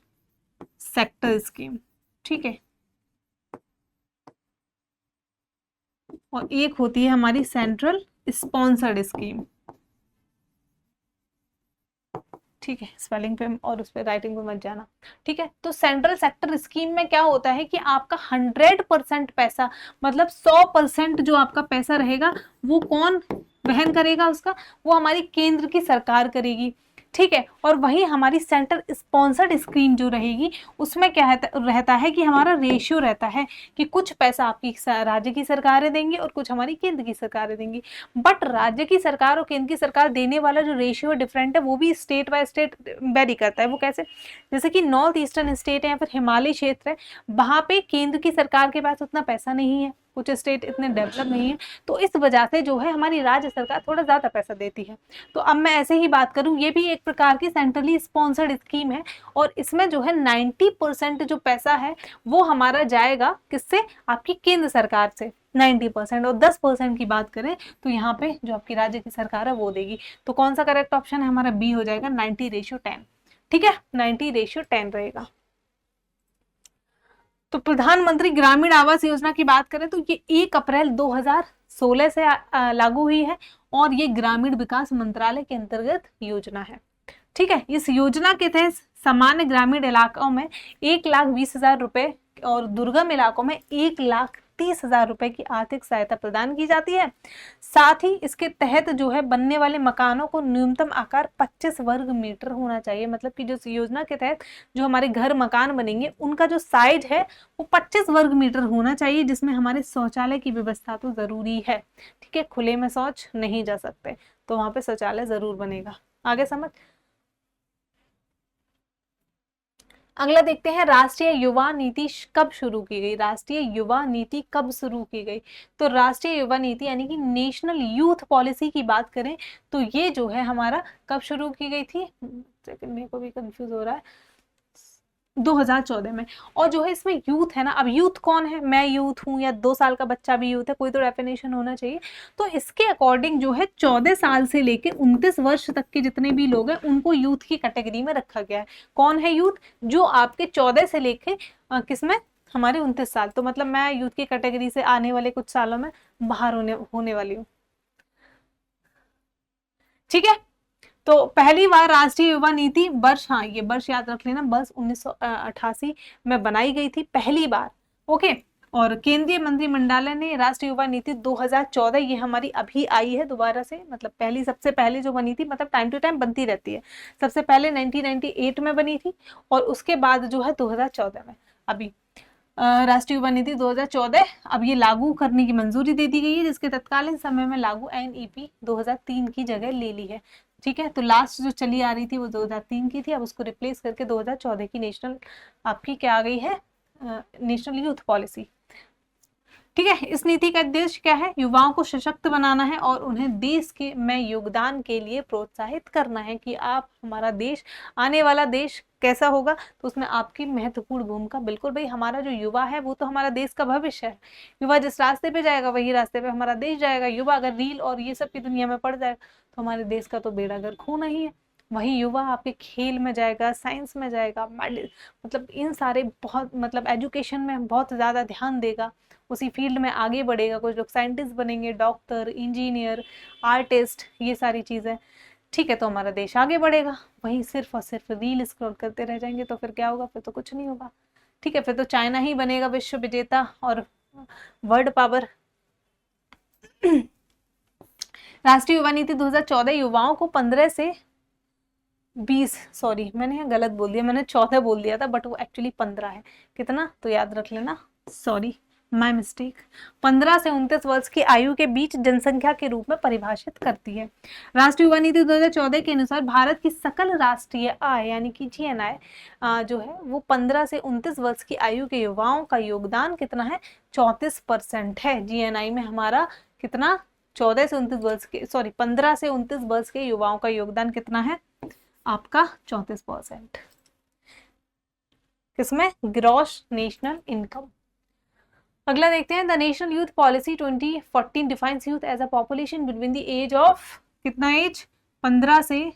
सेक्टर स्कीम, ठीक है, और एक होती है हमारी सेंट्रल स्पॉन्सर्ड स्कीम, ठीक है। स्पेलिंग पे और उस पर राइटिंग पे मत जाना, ठीक है। तो सेंट्रल सेक्टर स्कीम में क्या होता है कि आपका 100% पैसा, मतलब 100% जो आपका पैसा रहेगा वो कौन वहन करेगा, उसका वो हमारी केंद्र की सरकार करेगी, ठीक है। और वही हमारी सेंटर स्पॉन्सर्ड स्कीम जो रहेगी उसमें क्या रहता है कि हमारा रेशियो रहता है कि कुछ पैसा आपकी राज्य की सरकारें देंगी और कुछ हमारी केंद्र की सरकारें देंगी। बट राज्य की सरकार और केंद्र की सरकार देने वाला जो रेशियो डिफरेंट है वो भी स्टेट बाय स्टेट वेरी करता है। वो कैसे, जैसे कि नॉर्थ ईस्टर्न स्टेट है या फिर हिमालय क्षेत्र है, वहां पे केंद्र की सरकार के पास उतना पैसा नहीं है, कुछ स्टेट इतने डेवलप नहीं है, तो इस वजह से जो है हमारी राज्य सरकार थोड़ा ज्यादा पैसा देती है। तो अब मैं ऐसे ही बात करूं, ये भी एक प्रकार की सेंट्रली स्पॉन्सर्ड स्कीम है और इसमें जो है 90% जो पैसा है वो हमारा जाएगा किससे, आपकी केंद्र सरकार से 90%, और 10% की बात करें तो यहाँ पे जो आपकी राज्य की सरकार है वो देगी। तो कौन सा करेक्ट ऑप्शन है हमारा, बी हो जाएगा, 90:10, ठीक है, 90:10 रहेगा। तो प्रधानमंत्री ग्रामीण आवास योजना की बात करें तो ये 1 अप्रैल 2016 से लागू हुई है और ये ग्रामीण विकास मंत्रालय के अंतर्गत योजना है, ठीक है। इस योजना के तहत सामान्य ग्रामीण इलाकों में 1,20,000 रुपए और दुर्गम इलाकों में 1,30,000 रुपए की आर्थिक सहायता प्रदान की जाती है। साथ ही इसके तहत जो है बनने वाले मकानों को न्यूनतम आकार 25 वर्ग मीटर होना चाहिए, मतलब कि जो योजना के तहत जो हमारे घर मकान बनेंगे उनका जो साइज है वो 25 वर्ग मीटर होना चाहिए, जिसमें हमारे शौचालय की व्यवस्था तो जरूरी है, ठीक है। खुले में शौच नहीं जा सकते, तो वहां पे शौचालय जरूर बनेगा। आगे समझ। अगला देखते हैं, राष्ट्रीय युवा नीति कब शुरू की गई। राष्ट्रीय युवा नीति कब शुरू की गई, तो राष्ट्रीय युवा नीति यानी कि नेशनल यूथ पॉलिसी की बात करें तो ये जो है हमारा कब शुरू की गई थी, सेकंड मेरे को भी कंफ्यूज हो रहा है, 2014 में। और जो है इसमें यूथ है ना, अब यूथ कौन है, मैं यूथ हूँ या 2 साल का बच्चा भी यूथ है, कोई तो डेफिनेशन होना चाहिए। तो इसके अकॉर्डिंग जो है 14 साल से लेके 29 वर्ष तक के जितने भी लोग हैं उनको यूथ की कैटेगरी में रखा गया है। कौन है यूथ, जो आपके 14 से लेके किसमें, हमारे 29 साल, तो मतलब मैं यूथ की कैटेगरी से आने वाले कुछ सालों में बाहर होने वाली हूँ, ठीक है। तो पहली बार राष्ट्रीय युवा नीति वर्ष, हाँ ये वर्ष याद रख लेना, वर्ष 1988 में बनाई गई थी पहली बार। ओके, और केंद्रीय मंत्रिमंडल ने राष्ट्रीय युवा नीति 2014, ये हमारी अभी आई है दोबारा से, मतलब पहली सबसे पहले जो बनी थी, मतलब टाइम टू टाइम बनती रहती है, सबसे पहले 1998 में बनी थी और उसके बाद जो है 2014 में अभी राष्ट्रीय युवा नीति 2014 अब ये लागू करने की मंजूरी दे दी गई है, जिसके तत्कालीन समय में लागू NEP 2003 की जगह ले ली है। ठीक है, तो लास्ट जो चली आ रही थी वो 2003 की थी, अब उसको रिप्लेस करके 2014 की नेशनल आपकी क्या आ गई है, नेशनल यूथ पॉलिसी। ठीक है, इस नीति का उद्देश्य क्या है, युवाओं को सशक्त बनाना है और उन्हें देश के में योगदान के लिए प्रोत्साहित करना है कि आप, हमारा देश, आने वाला देश कैसा होगा, तो उसमें आपकी महत्वपूर्ण भूमिका। बिल्कुल भाई, हमारा जो युवा है वो तो हमारा देश का भविष्य है। युवा जिस रास्ते पे जाएगा वही रास्ते पे हमारा देश जाएगा। युवा अगर रील और ये सब की दुनिया में पड़ जाएगा तो हमारे देश का तो बेड़ा गर्क होना ही है। वही युवा आपके खेल में जाएगा, साइंस में जाएगा, मतलब इन सारे बहुत, मतलब एजुकेशन में बहुत ज़्यादा ध्यान देगा, उसी फील्ड में आगे बढ़ेगा। कुछ लोग साइंटिस्ट बनेंगे, डॉक्टर, इंजीनियर, आर्टिस्ट, ये सारी चीज़ें। ठीक है, तो हमारा देश आगे बढ़ेगा। वहीं सिर्फ और सिर्फ रील स्क्रॉल करते रह जाएंगे तो फिर क्या होगा, फिर तो कुछ नहीं होगा। ठीक है, फिर तो चाइना ही बनेगा विश्व विजेता और वर्ल्ड पावर। राष्ट्रीय युवा नीति 2014 युवाओं को 15 से 20, सॉरी मैंने यहाँ गलत बोल दिया, मैंने 14 बोल दिया था, बट वो एक्चुअली 15 है। कितना, तो याद रख लेना, सॉरी माय मिस्टेक। 15 से 29 वर्ष की आयु के बीच जनसंख्या के रूप में परिभाषित करती है। राष्ट्रीय युवा नीति 2014 के अनुसार भारत की सकल राष्ट्रीय आय यानी कि GNI जो है वो 15 से 29 वर्ष की आयु के युवाओं का योगदान कितना है, 34% है। GNI में हमारा कितना, 14 से 29 वर्ष के, सॉरी 15 से 29 वर्ष के युवाओं का योगदान कितना है आपका, 34%। किसमें, ग्रॉस नेशनल इनकम। अगला देखते हैं, the National Youth Policy 2014 defines youth as a population between the age of, कितना एज, 15 से,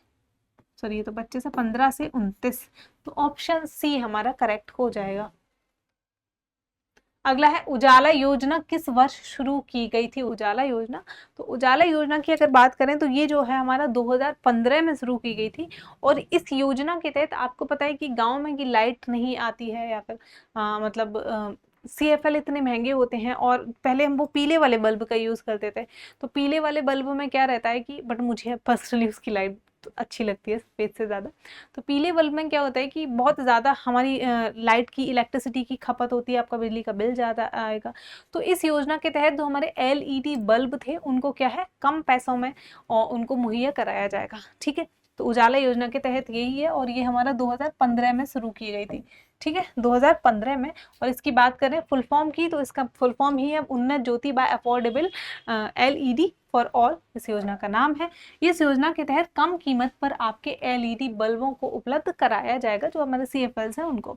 सॉरी ये तो बच्चे से 15 से 29, तो ऑप्शन सी हमारा करेक्ट हो जाएगा। अगला है, उजाला योजना किस वर्ष शुरू की गई थी। उजाला योजना, तो उजाला योजना की अगर बात करें तो ये जो है हमारा 2015 में शुरू की गई थी। और इस योजना के तहत आपको पता है कि गांव में की लाइट नहीं आती है, या फिर मतलब CFL इतने महंगे होते हैं, और पहले हम वो पीले वाले बल्ब का यूज़ करते थे। तो पीले वाले बल्ब में क्या रहता है कि, बट मुझे पर्सनली उसकी लाइट अच्छी लगती है सफ़ेद से ज़्यादा। तो पीले बल्ब में क्या होता है कि बहुत ज़्यादा हमारी लाइट की, इलेक्ट्रिसिटी की खपत होती है, आपका बिजली का बिल ज़्यादा आएगा। तो इस योजना के तहत जो हमारे LED बल्ब थे उनको क्या है, कम पैसों में और उनको मुहैया कराया जाएगा। ठीक है, तो उजाला योजना के तहत यही है, और ये हमारा 2015 में शुरू की गई थी। ठीक है, 2015 में। और इसकी बात करें फुल फॉर्म की, तो इसका फुल फॉर्म ही है Unnat Jyoti by affordable LED for all, इस योजना का नाम है। इस योजना के तहत कम कीमत पर आपके LED बल्बों को उपलब्ध कराया जाएगा, जो हमारे CFLs हैं उनको।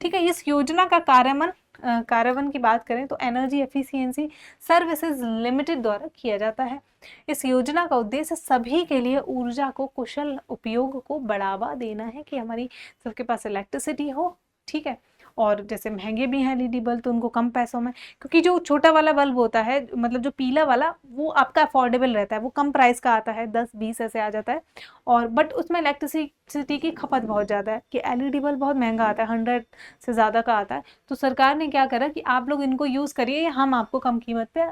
ठीक है, इस योजना का कार्यान्वयन की बात करें तो एनर्जी एफिशिएंसी सर्विसेज लिमिटेड द्वारा किया जाता है। इस योजना का उद्देश्य सभी के लिए ऊर्जा को कुशल उपयोग को बढ़ावा देना है, कि हमारी सबके पास इलेक्ट्रिसिटी हो। ठीक है, और जैसे महंगे भी हैं LED बल्ब, तो उनको कम पैसों में, क्योंकि जो छोटा वाला बल्ब होता है, मतलब जो पीला वाला, वो आपका अफोर्डेबल रहता है, वो कम प्राइस का आता है, 10-20 ऐसे आ जाता है। और बट उसमें इलेक्ट्रिसिटी की खपत बहुत ज़्यादा है, कि LED बल्ब बहुत महंगा आता है, 100 से ज़्यादा का आता है। तो सरकार ने क्या करा कि आप लोग इनको यूज़ करिए, हम आपको कम कीमत पे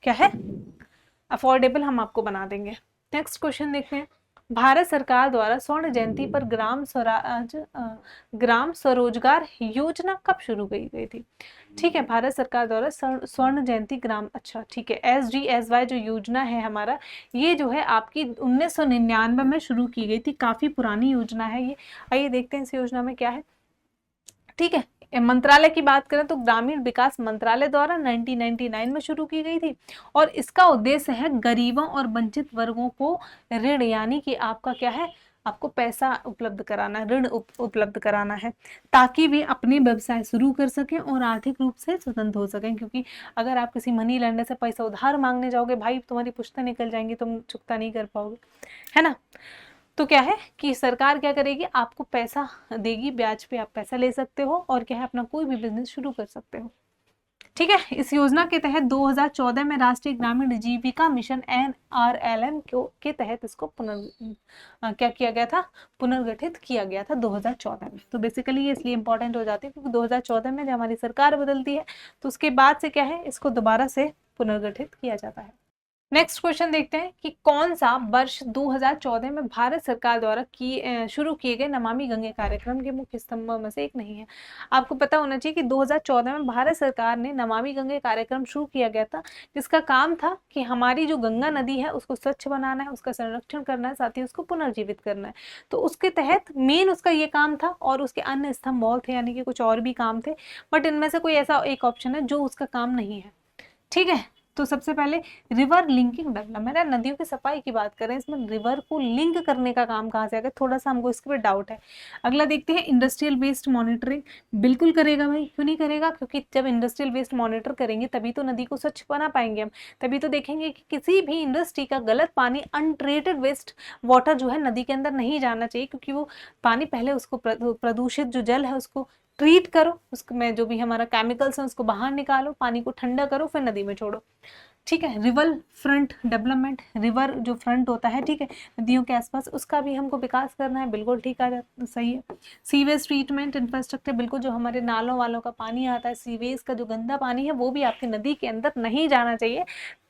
क्या है, अफोर्डेबल हम आपको बना देंगे। नेक्स्ट क्वेश्चन देखते हैं, भारत सरकार द्वारा स्वर्ण जयंती पर ग्राम स्वरोजगार योजना कब शुरू की गई थी। ठीक है, भारत सरकार द्वारा स्वर्ण जयंती ग्राम, अच्छा ठीक है, SGSY जो योजना है हमारा, ये जो है आपकी 1999 में शुरू की गई थी। काफ़ी पुरानी योजना है ये। आइए देखते हैं इस योजना में क्या है। ठीक है, मंत्रालय की बात करें तो ग्रामीण विकास मंत्रालय द्वारा 1999 में शुरू की गई थी, और इसका उद्देश्य है गरीबों और वंचित वर्गों को ऋण, यानी कि आपका क्या है, आपको पैसा उपलब्ध कराना, ऋण उपलब्ध कराना है, ताकि वे अपने व्यवसाय शुरू कर सकें और आर्थिक रूप से स्वतंत्र हो सकें। क्योंकि अगर आप किसी मनी लेंडर से पैसा उधार मांगने जाओगे, भाई तुम्हारी पुश्तें निकल जाएंगी, तुम चुकता नहीं कर पाओगे, है ना। तो क्या है कि सरकार क्या करेगी, आपको पैसा देगी, ब्याज पे आप पैसा ले सकते हो, और क्या है, अपना कोई भी बिजनेस शुरू कर सकते हो। ठीक है। इस योजना के तहत 2014 में राष्ट्रीय ग्रामीण जीविका मिशन NRLM के तहत इसको क्या किया गया था, पुनर्गठित किया गया था 2014 में। तो बेसिकली ये इसलिए इंपॉर्टेंट हो जाती है क्योंकि 2014 में जब हमारी सरकार बदलती है तो उसके बाद से क्या है, इसको दोबारा से पुनर्गठित किया जाता है। नेक्स्ट क्वेश्चन देखते हैं कि कौन सा वर्ष 2014 में भारत सरकार द्वारा शुरू किए गए नमामि गंगे कार्यक्रम के मुख्य स्तंभों में से एक नहीं है। आपको पता होना चाहिए कि 2014 में भारत सरकार ने नमामि गंगे कार्यक्रम शुरू किया गया था, जिसका काम था कि हमारी जो गंगा नदी है उसको स्वच्छ बनाना है, उसका संरक्षण करना है, साथ ही उसको पुनर्जीवित करना है। तो उसके तहत मेन उसका ये काम था और उसके अन्य स्तंभ बहुत थे, यानी कि कुछ और भी काम थे, बट इनमें से कोई ऐसा एक ऑप्शन है जो उसका काम नहीं है। ठीक है, तो सबसे पहले रिवर लिंकिंग डेवलपमेंट है, नदियों की सफाई की बात करें, इसमें रिवर को लिंक करने का काम कहाँ से आएगा, थोड़ा सा हमको इसके पे डाउट है। अगला देखते हैं इंडस्ट्रियल वेस्ट मॉनिटरिंग, बिल्कुल करेगा भाई, क्यों नहीं करेगा, क्योंकि जब इंडस्ट्रियल वेस्ट मॉनिटर करेंगे तभी तो नदी को स्वच्छ बना पाएंगे हम, तभी तो देखेंगे कि किसी भी इंडस्ट्री का गलत पानी, अनट्रीटेड वेस्ट वाटर जो है नदी के अंदर नहीं जाना चाहिए, क्योंकि वो पानी पहले उसको प्रदूषित जो जल है उसको ट्रीट करो, उसमें जो भी हमारा केमिकल्स है उसको बाहर निकालो, पानी को ठंडा करो, फिर नदी में छोड़ो। ठीक है, रिवर फ्रंट डेवलपमेंट, रिवर जो फ्रंट होता है, ठीक है, नदियों के आसपास, उसका भी हमको विकास करना है, बिल्कुल ठीक आ जाता, सही है। सीवेज ट्रीटमेंट इंफ्रास्ट्रक्चर, बिल्कुल जो हमारे नालों वालों का पानी आता है, सीवेज का जो गंदा पानी है वो भी आपकी नदी के अंदर नहीं जाना चाहिए,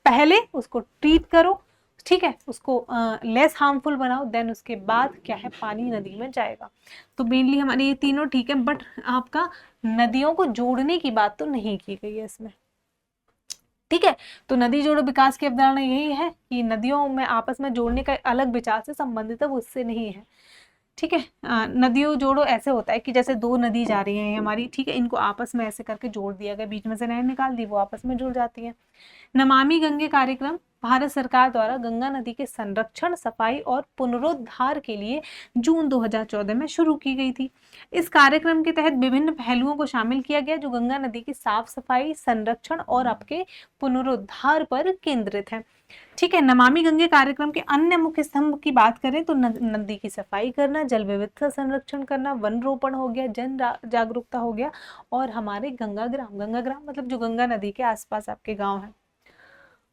पहले उसको ट्रीट करो, ठीक है, उसको लेस हार्मफुल बनाओ, देन उसके बाद क्या है, पानी नदी में जाएगा। तो मेनली हमारे ये तीनों ठीक है, बट आपका नदियों को जोड़ने की बात तो नहीं की गई है इसमें। ठीक है, तो नदी जोड़ो विकास की अवधारणा यही है कि नदियों में आपस में जोड़ने का अलग विचार से संबंधित है, वो उससे नहीं है। ठीक है, नदियों जोड़ो ऐसे होता है कि जैसे दो नदी जा रही है हमारी, ठीक है, इनको आपस में ऐसे करके जोड़ दिया गया, बीच में से नहर निकाल दी, वो आपस में जुड़ जाती है। नमामि गंगे कार्यक्रम भारत सरकार द्वारा गंगा नदी के संरक्षण, सफाई और पुनरुद्धार के लिए जून 2014 में शुरू की गई थी। इस कार्यक्रम के तहत विभिन्न पहलुओं को शामिल किया गया जो गंगा नदी की साफ सफाई, संरक्षण और आपके पुनरुद्धार पर केंद्रित है। ठीक है, नमामि गंगे कार्यक्रम के अन्य मुख्य स्तंभ की बात करें तो नदी की सफाई करना, जल विविधता संरक्षण करना, वन रोपण हो गया, जन जागरूकता हो गया, और हमारे गंगा ग्राम मतलब जो गंगा नदी के आसपास आपके गांव है।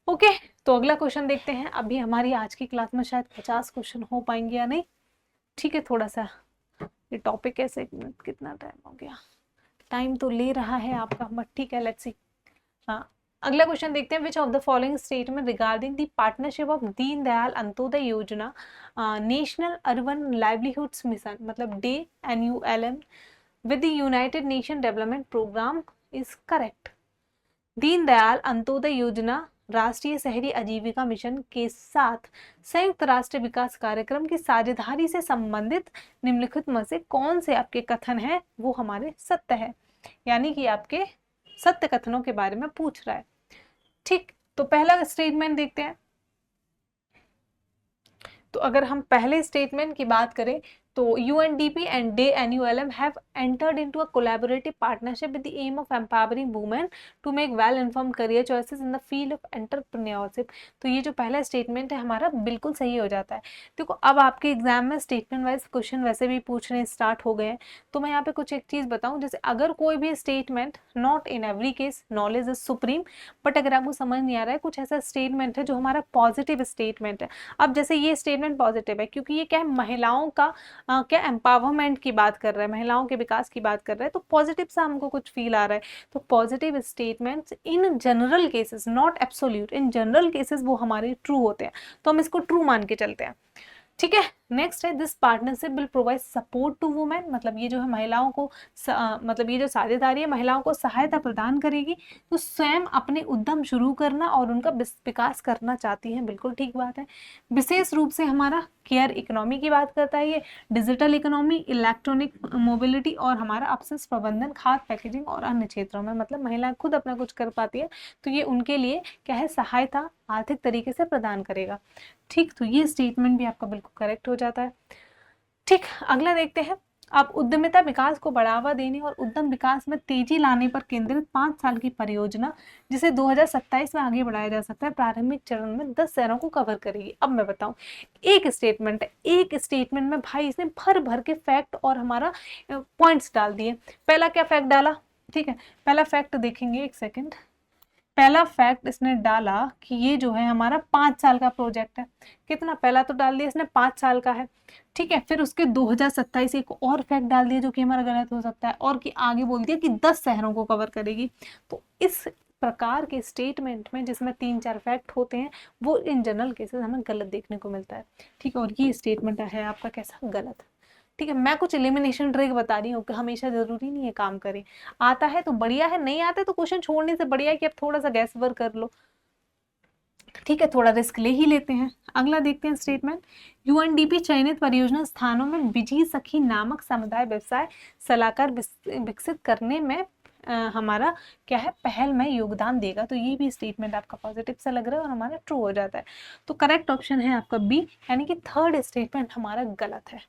ओके, तो अगला क्वेश्चन देखते हैं। अभी हमारी आज की क्लास में शायद 50 क्वेश्चन हो पाएंगे या नहीं। ठीक है, थोड़ा सा ये टॉपिक ऐसे, एक मिनट कितना टाइम हो गया, टाइम तो ले रहा है आपका, बट ठीक है, लेट्स सी। हाँ, अगला क्वेश्चन देखते हैं। Which of the following statement regarding the partnership of Deen Dayal Antyodaya Yojana National Urban Livelihoods Mission मतलब DNULM with the United Nation Development Programme is correct? Deendayal Antyodaya Yojana Rashtriya शहरी आजीविका मिशन के साथ संयुक्त राष्ट्र विकास कार्यक्रम की साझेदारी से संबंधित निम्नलिखित में से कौन से आपके कथन है वो हमारे सत्य है, यानी कि आपके सत्य कथनों के बारे में पूछ रहा है। ठीक, तो पहला स्टेटमेंट देखते हैं। तो अगर हम पहले स्टेटमेंट की बात करें तो UNDP and DNULM have entered into a collaborative partnership with the aim of empowering women to make well-informed career choices in the field of entrepreneurship। तो ये जो पहला स्टेटमेंट है हमारा बिल्कुल सही हो जाता है। देखो, अब आपके एग्जाम में स्टेटमेंट वाइज क्वेश्चन वैसे भी पूछने स्टार्ट हो गए हैं, तो मैं यहाँ पे कुछ एक चीज़ बताऊँ, जैसे अगर कोई भी statement, not in every case knowledge is supreme, but अगर आपको समझ नहीं आ रहा है, कुछ ऐसा स्टेटमेंट है जो हमारा पॉजिटिव स्टेटमेंट है। अब जैसे ये स्टेटमेंट पॉजिटिव है क्योंकि ये क्या है, महिलाओं का क्या एम्पावरमेंट की बात कर रहा है, महिलाओं के विकास की बात कर रहा है, तो पॉजिटिव सा हमको कुछ फील आ रहा है। तो positive statements in general cases, not absolute, in general cases वो हमारे ट्रू होते हैं, तो हम इसको ट्रू मान के चलते हैं। ठीक है, नेक्स्ट है this partnership will provide support to women, मतलब ये जो है महिलाओं को मतलब ये जो साझेदारी है महिलाओं को सहायता प्रदान करेगी तो स्वयं अपने उद्यम शुरू करना और उनका विकास करना चाहती हैं, बिल्कुल ठीक बात है। विशेष रूप से हमारा केयर इकोनॉमी की बात करता है, ये डिजिटल इकोनॉमी, इलेक्ट्रॉनिक मोबिलिटी और हमारा अपशिष्ट प्रबंधन, खाद्य पैकेजिंग और अन्य क्षेत्रों में, मतलब महिलाएं खुद अपना कुछ कर पाती है तो ये उनके लिए क्या है, सहायता आर्थिक तरीके से प्रदान करेगा। ठीक, तो ये स्टेटमेंट भी आपका बिल्कुल करेक्ट हो जाता है। ठीक, अगला देखते हैं। आप उद्यमिता विकास को बढ़ावा देने और उद्यम विकास में तेजी लाने पर केंद्रित 5 साल की परियोजना जिसे 2027 में आगे बढ़ाया जा सकता है, प्रारंभिक चरण में 10 शहरों को कवर करेगी। अब मैं बताऊं, एक स्टेटमेंट है, एक स्टेटमेंट में भाई इसने भर भर के फैक्ट और हमारा पॉइंट्स डाल दिए। पहला क्या फैक्ट डाला ठीक है, पहला फैक्ट देखेंगे, एक सेकंड। पहला फैक्ट इसने डाला कि ये जो है हमारा 5 साल का प्रोजेक्ट है। कितना, पहला तो डाल दिया इसने 5 साल का है, ठीक है। फिर उसके 2027 एक और फैक्ट डाल दिया जो कि हमारा गलत हो सकता है, और कि आगे बोल दिया कि 10 शहरों को कवर करेगी। तो इस प्रकार के स्टेटमेंट में जिसमें 3-4 फैक्ट होते हैं वो इन जनरल केसेस हमें गलत देखने को मिलता है, ठीक है। और ये स्टेटमेंट है आपका कैसा, गलत, ठीक है। मैं कुछ एलिमिनेशन ट्रिक बता रही हूँ कि हमेशा जरूरी नहीं है काम करें, आता है तो बढ़िया है, नहीं आता है तो क्वेश्चन छोड़ने से बढ़िया है कि अब थोड़ा सा गैस वर्क कर लो, ठीक है, थोड़ा रिस्क ले ही लेते हैं। अगला देखते हैं स्टेटमेंट। यूएनडीपी चयनित परियोजना स्थानों में बिजी सखी नामक समुदाय व्यवसाय सलाहकार विकसित करने में हमारा क्या है, पहल में योगदान देगा। तो ये भी स्टेटमेंट आपका पॉजिटिव सा लग रहा है और हमारा ट्रू हो जाता है। तो करेक्ट ऑप्शन है आपका बी, यानी कि थर्ड स्टेटमेंट हमारा गलत है,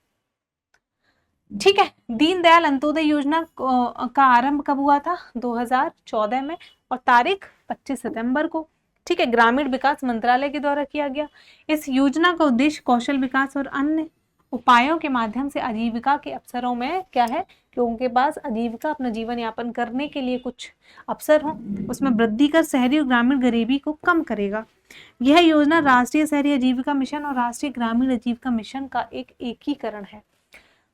ठीक है। दीनदयाल अंत्योदय योजना का आरंभ कब हुआ था, 2014 में, और तारीख 25 सितंबर को, ठीक है, ग्रामीण विकास मंत्रालय के द्वारा किया गया। इस योजना का उद्देश्य कौशल विकास और अन्य उपायों के माध्यम से आजीविका के अवसरों में क्या है, लोगों के पास आजीविका, अपना जीवन यापन करने के लिए कुछ अवसर हो, उसमें वृद्धि कर शहरी और ग्रामीण गरीबी को कम करेगा। यह योजना राष्ट्रीय शहरी आजीविका मिशन और राष्ट्रीय ग्रामीण आजीविका मिशन का एक एकीकरण है।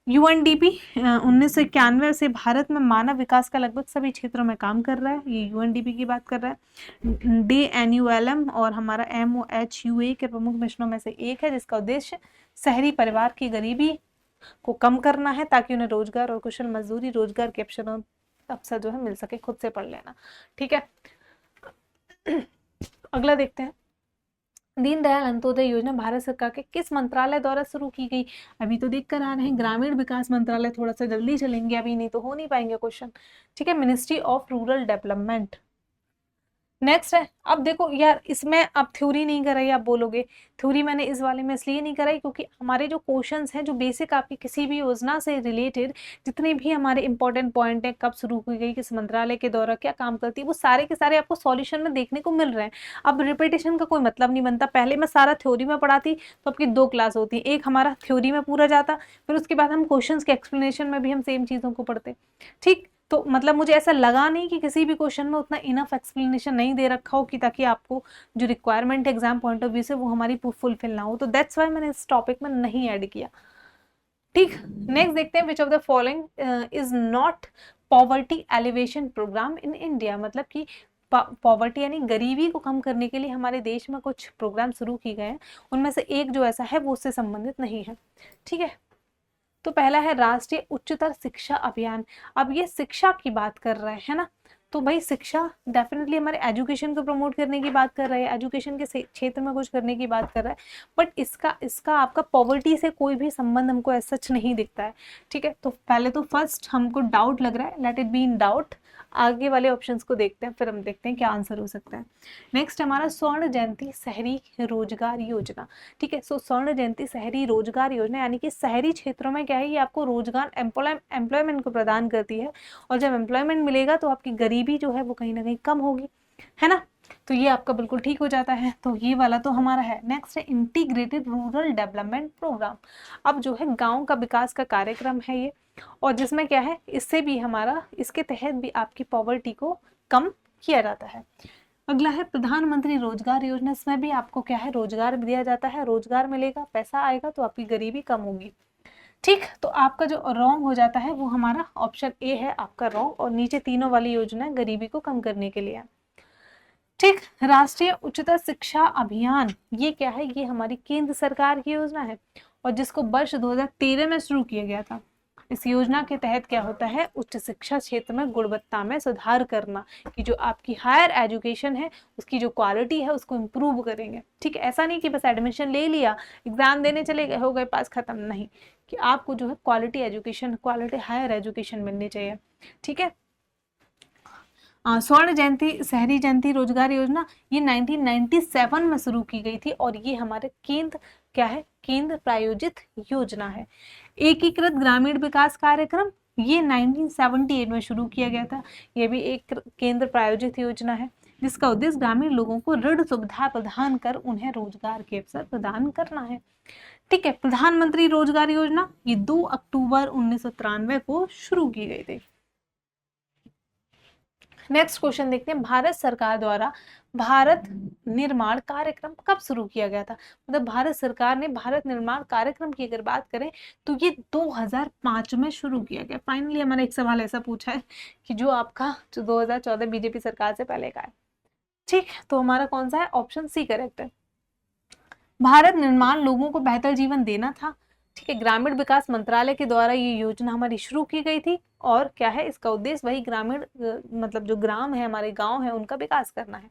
यूएनडीपी 1991 से भारत में मानव विकास का लगभग सभी क्षेत्रों में काम कर रहा है, ये यूएनडीपी की बात कर रहा है। DNULM और हमारा MOHUA के प्रमुख मिशनों में से एक है, जिसका उद्देश्य शहरी परिवार की गरीबी को कम करना है ताकि उन्हें रोजगार और कुशल मजदूरी रोजगार के अवसर जो है मिल सके। खुद से पढ़ लेना, ठीक है। अगला देखते हैं, दीनदयाल अंत्योदय योजना भारत सरकार के किस मंत्रालय द्वारा शुरू की गई। अभी तो देख कर आ रहे हैं ग्रामीण विकास मंत्रालय, थोड़ा सा जल्दी चलेंगे, अभी नहीं तो हो नहीं पाएंगे क्वेश्चन, ठीक है। Ministry of rural development. Next है, अब देखो यार इसमें अब थ्योरी नहीं कराई, आप बोलोगे थ्योरी मैंने इस वाले में इसलिए नहीं कराई क्योंकि हमारे जो क्वेश्चंस हैं जो बेसिक आपकी किसी भी योजना से रिलेटेड जितने भी हमारे इंपॉर्टेंट पॉइंट हैं, कब शुरू की गई, किस मंत्रालय के द्वारा, क्या काम करती है, वो सारे के सारे आपको सॉल्यूशन में देखने को मिल रहे हैं। अब रिपीटेशन का कोई मतलब नहीं बनता। पहले मैं सारा थ्योरी में पढ़ाती तो आपकी 2 क्लास होती, एक हमारा थ्योरी में पूरा जाता, फिर उसके बाद हम क्वेश्चन के एक्सप्लेनेशन में भी हम सेम चीजों को पढ़ते, ठीक। तो मतलब मुझे ऐसा लगा नहीं कि किसी भी क्वेश्चन में उतना इनफ एक्सप्लेनेशन नहीं दे रखा हो कि ताकि आपको जो requirement exam point of view से वो हमारी फुलफिल ना हो, तो दैट्स वाई मैंने इस टॉपिक में नहीं ऐड किया, ठीक। नेक्स्ट देखते हैं, which of the following is not poverty elevation programme in India. मतलब कि पॉवर्टी यानी गरीबी को कम करने के लिए हमारे देश में कुछ प्रोग्राम शुरू किए गए हैं, उनमें से एक जो ऐसा है वो उससे संबंधित नहीं है, ठीक है। तो पहला है राष्ट्रीय उच्चतर शिक्षा अभियान। अब ये शिक्षा की बात कर रहे हैं ना, तो भाई शिक्षा डेफिनेटली हमारे एजुकेशन को प्रमोट करने की बात कर रहे हैं, एजुकेशन के क्षेत्र में कुछ करने की बात कर रहा है, बट इसका आपका पॉवर्टी से कोई भी संबंध हमको ऐसा सच नहीं दिखता है, ठीक है। तो पहले तो फर्स्ट हमको डाउट लग रहा है, let it be in doubt. आगे वाले ऑप्शंस को देखते हैं, फिर हम देखते हैं क्या आंसर हो सकता है। नेक्स्ट हमारा स्वर्ण जयंती शहरी रोजगार योजना, ठीक है। सो स्वर्ण जयंती शहरी रोजगार योजना यानी कि शहरी क्षेत्रों में क्या है, ये आपको रोजगार एम्प्लॉयमेंट को प्रदान करती है, और जब एम्प्लॉयमेंट मिलेगा तो आपकी गरीबी जो है वो कहीं ना कहीं कम होगी, है ना। तो ये आपका बिल्कुल ठीक हो जाता है, तो ये वाला तो हमारा है। नेक्स्ट है इंटीग्रेटेड रूरल डेवलपमेंट प्रोग्राम। अब जो है गांव का विकास का कार्यक्रम है ये, और जिसमें क्या है, इससे भी हमारा, इसके तहत भी आपकी पॉवर्टी को कम किया जाता है। अगला है प्रधानमंत्री रोजगार योजना। इसमें भी आपको क्या है, रोजगार दिया जाता है, रोजगार मिलेगा, पैसा आएगा तो आपकी गरीबी कम होगी, ठीक। तो आपका जो रॉन्ग हो जाता है वो हमारा ऑप्शन ए है आपका रॉन्ग, और नीचे तीनों वाली योजना गरीबी को कम करने के लिए, ठीक। राष्ट्रीय उच्चतर शिक्षा अभियान, ये क्या है, ये हमारी केंद्र सरकार की योजना है और जिसको वर्ष 2013 में शुरू किया गया था। इस योजना के तहत क्या होता है, उच्च शिक्षा क्षेत्र में गुणवत्ता में सुधार करना, कि जो आपकी हायर एजुकेशन है उसकी जो क्वालिटी है उसको इम्प्रूव करेंगे, ठीक है। ऐसा नहीं कि बस एडमिशन ले लिया, एग्जाम देने चले गए, हो गए पास, खत्म, नहीं, कि आपको जो है quality education, quality higher education मिलनी चाहिए, ठीक है। स्वर्ण जयंती शहरी जयंती रोजगार योजना ये 1997 में शुरू की गई थी, और ये हमारे केंद्र क्या है, केंद्र प्रायोजित योजना है। एकीकृत ग्रामीण विकास कार्यक्रम ये 1978 में शुरू किया गया था, ये भी एक केंद्र प्रायोजित योजना है जिसका उद्देश्य ग्रामीण लोगों को ऋण सुविधा प्रदान कर उन्हें रोजगार के अवसर प्रदान करना है, ठीक है। प्रधानमंत्री रोजगार योजना ये 2 अक्टूबर 1993 को शुरू की गई थी। नेक्स्ट क्वेश्चन देखते हैं, भारत सरकार द्वारा भारत निर्माण कार्यक्रम कब शुरू किया गया था? मतलब भारत सरकार ने भारत निर्माण कार्यक्रम की अगर बात करें तो ये 2005 में शुरू किया गया। फाइनली हमारा एक सवाल ऐसा पूछा है कि जो आपका जो 2014 बीजेपी सरकार से पहले का है। ठीक, तो हमारा कौन सा है? ऑप्शन सी करेक्ट है। भारत निर्माण लोगों को बेहतर जीवन देना था। ठीक है, ग्रामीण विकास मंत्रालय के द्वारा ये योजना हमारी शुरू की गई थी और क्या है इसका उद्देश्य? वही ग्रामीण मतलब जो ग्राम है, हमारे गांव है, उनका विकास करना है।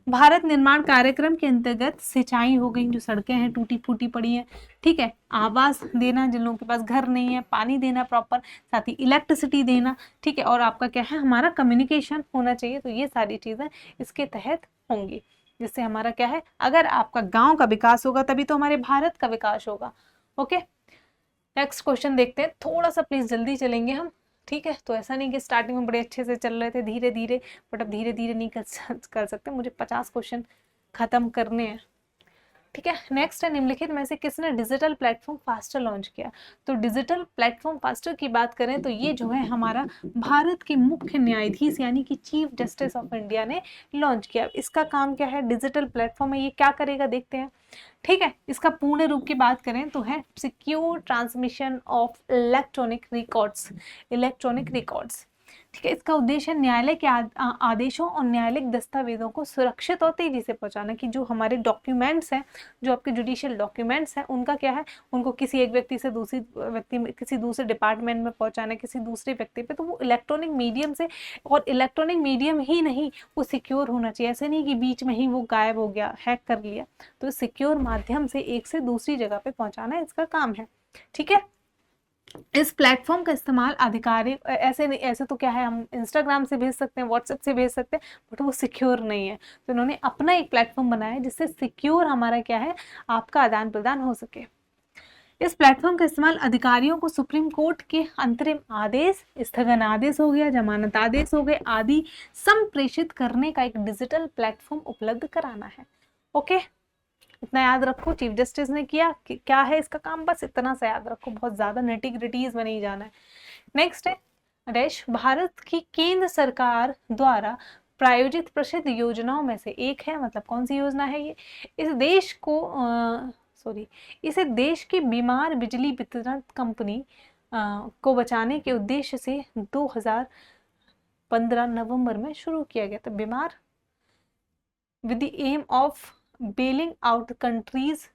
भारत निर्माण कार्यक्रम के अंतर्गत सिंचाई हो गई, जो सड़कें हैं टूटी फूटी पड़ी हैं, ठीक है, आवास देना जिन लोगों के पास घर नहीं है, पानी देना प्रॉपर, साथ ही इलेक्ट्रिसिटी देना, ठीक है, और आपका क्या है? हमारा कम्युनिकेशन होना चाहिए। तो ये सारी चीजें इसके तहत होंगी, जिससे हमारा क्या है? अगर आपका गांव का विकास होगा तभी तो हमारे भारत का विकास होगा। ओके, नेक्स्ट क्वेश्चन देखते हैं। थोड़ा सा प्लीज जल्दी चलेंगे हम, ठीक है, तो ऐसा नहीं कि स्टार्टिंग में बड़े अच्छे से चल रहे थे धीरे धीरे, बट अब धीरे धीरे नहीं कर सकते, मुझे 50 क्वेश्चन खत्म करने हैं। ठीक है, नेक्स्ट है, निम्नलिखित में से किसने डिजिटल प्लेटफॉर्म फास्टर लॉन्च किया? तो डिजिटल प्लेटफॉर्म फास्टर की बात करें तो ये जो है हमारा भारत के मुख्य न्यायाधीश यानी कि चीफ जस्टिस ऑफ इंडिया ने लॉन्च किया। इसका काम क्या है? डिजिटल प्लेटफॉर्म है, ये क्या करेगा देखते हैं। ठीक है, इसका पूर्ण रूप की बात करें तो है secure transmission of electronic records. ठीक है, इसका उद्देश्य है न्यायालय के आदेशों और न्यायालयिक दस्तावेजों को सुरक्षित और तेजी से पहुंचाना, कि जो हमारे डॉक्यूमेंट्स हैं, जो आपके जुडिशियल डॉक्यूमेंट्स हैं, उनका क्या है? उनको किसी एक व्यक्ति से दूसरी व्यक्ति में, किसी दूसरे डिपार्टमेंट में पहुंचाना, किसी दूसरे व्यक्ति पे, तो वो इलेक्ट्रॉनिक मीडियम से, और इलेक्ट्रॉनिक मीडियम ही नहीं, वो सिक्योर होना चाहिए। ऐसे नहीं कि बीच में ही वो गायब हो गया, हैक कर लिया, तो सिक्योर माध्यम से एक से दूसरी जगह पे पहुंचाना इसका काम है। ठीक है, इस प्लेटफॉर्म का इस्तेमाल अधिकारी ऐसे तो क्या है, हम इंस्टाग्राम से भेज सकते हैं, व्हाट्सएप से भेज सकते हैं, बट वो सिक्योर नहीं है। तो इन्होंने अपना एक प्लेटफॉर्म बनाया है जिससे सिक्योर हमारा क्या है? आपका आदान प्रदान हो सके। इस प्लेटफॉर्म का इस्तेमाल अधिकारियों को सुप्रीम कोर्ट के अंतरिम आदेश, स्थगन आदेश हो गया, जमानत आदेश हो गए आदि संप्रेषित करने का एक डिजिटल प्लेटफॉर्म उपलब्ध कराना है। ओके, इतना याद रखो, चीफ जस्टिस ने किया कि क्या है इसका काम, बस इतना सा याद रखो, बहुत ज्यादा नेटी ग्रिटीज में नहीं जाना है। नेक्स्ट है देश भारत की केंद्र सरकार द्वारा प्रायोजित प्रसिद्ध योजनाओं में से एक है। मतलब कौन सी योजना है ये? इस देश को इसे देश की बीमार बिजली वितरण कंपनी को बचाने के उद्देश्य से 2015 नवंबर में शुरू किया गया था। बीमार with the aim of bailing out countries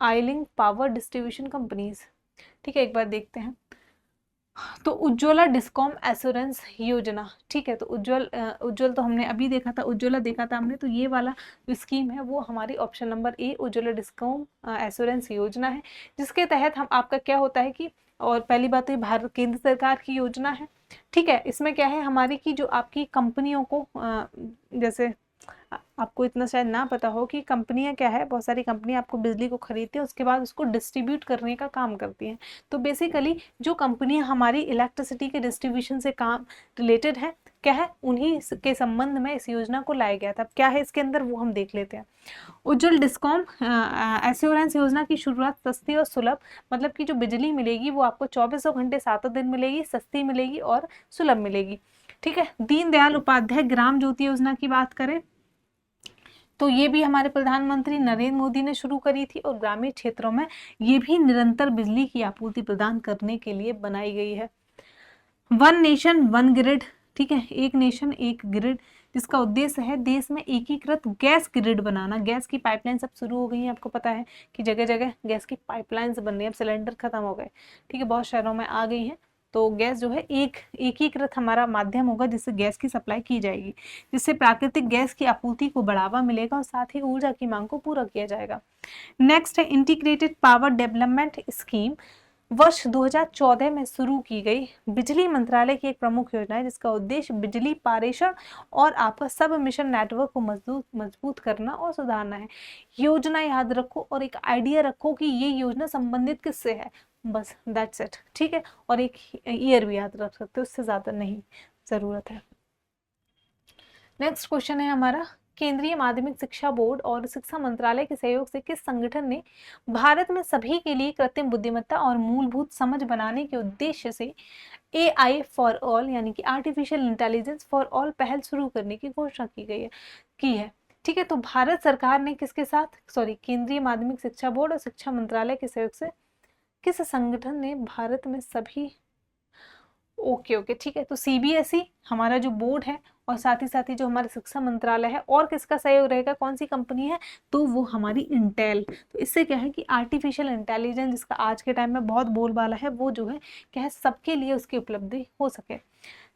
ailing power distribution companies. ठीक है, एक बार देखते हैं। तो उज्ज्वला डिस्कॉम एश्योरेंस योजना, ठीक है, तो उज्ज्वल तो हमने अभी देखा था, उज्ज्वला देखा था हमने, तो ये वाला जो स्कीम है वो हमारी option number A Ujjwala discom assurance योजना है, जिसके तहत हम आपका क्या होता है कि, और पहली बात तो ये भारत केंद्र सरकार की योजना है। ठीक है, इसमें क्या है हमारी की जो आपकी कंपनियों को जैसे आपको इतना शायद ना पता हो कि कंपनियां क्या है, बहुत सारी कंपनियां आपको बिजली को खरीदती है, उसके बाद उसको डिस्ट्रीब्यूट करने का काम करती हैं। तो बेसिकली जो कंपनियां हमारी इलेक्ट्रिसिटी के डिस्ट्रीब्यूशन से काम रिलेटेड है, क्या है, उन्हीं के संबंध में इस योजना को लाया गया था। क्या है इसके अंदर वो हम देख लेते हैं। उज्ज्वल डिस्कॉम एश्योरेंस योजना की शुरुआत सस्ती और सुलभ, मतलब कि जो बिजली मिलेगी वो आपको 24 घंटे 7 दिन मिलेगी, सस्ती मिलेगी और सुलभ मिलेगी। ठीक है, दीनदयाल उपाध्याय ग्राम ज्योति योजना की बात करें तो ये भी हमारे प्रधानमंत्री नरेंद्र मोदी ने शुरू करी थी, और ग्रामीण क्षेत्रों में ये भी निरंतर बिजली की आपूर्ति प्रदान करने के लिए बनाई गई है। वन नेशन वन ग्रिड, ठीक है, एक नेशन एक ग्रिड, जिसका उद्देश्य है देश में एकीकृत गैस ग्रिड बनाना। गैस की पाइपलाइन सब शुरू हो गई है, आपको पता है कि जगह जगह गैस की पाइपलाइंस बन रही है, अब सिलेंडर खत्म हो गए, ठीक है, बहुत शहरों में आ गई हैं। तो गैस जो है एकीकृत हमारा माध्यम होगा जिससे गैस की सप्लाई की जाएगी, जिससे प्राकृतिक गैस की आपूर्ति को बढ़ावा मिलेगा और साथ ही ऊर्जा की मांग को पूरा किया जाएगा। नेक्स्ट है इंटीग्रेटेड पावर डेवलपमेंट स्कीम, वर्ष 2014 में शुरू की गई बिजली मंत्रालय की एक प्रमुख योजना है, जिसका उद्देश्य बिजली पारेषण और आपका सब मिशन नेटवर्क को मजबूत करना और सुधारना है। योजना याद रखो और एक आइडिया रखो कि ये योजना संबंधित किससे है, बस दैट्स इट। ठीक है, और एक ईयर भी याद रख सकते हो, उससे ज्यादा नहीं जरूरत है। नेक्स्ट क्वेश्चन है हमारा, केंद्रीय माध्यमिक शिक्षा बोर्ड और शिक्षा मंत्रालय के सहयोग से किस संगठन ने भारत में सभी के लिए कृत्रिम बुद्धिमत्ता और मूलभूत समझ बनाने के उद्देश्य से AI फॉर ऑल यानी कि आर्टिफिशियल इंटेलिजेंस फॉर ऑल पहल शुरू करने की घोषणा की है। ठीक है, तो भारत सरकार ने किसके साथ, केंद्रीय माध्यमिक शिक्षा बोर्ड और शिक्षा मंत्रालय के सहयोग से किस संगठन ने भारत में सभी, ओके ठीक है, तो CBSE हमारा जो बोर्ड है और साथ ही जो हमारा शिक्षा मंत्रालय है, और किसका सहयोग रहेगा, कौन सी कंपनी है, तो वो हमारी इंटेल। तो इससे क्या है कि आर्टिफिशियल इंटेलिजेंस जिसका आज के टाइम में बहुत बोलबाला है, वो जो है क्या है सबके लिए उसकी उपलब्धि हो सके।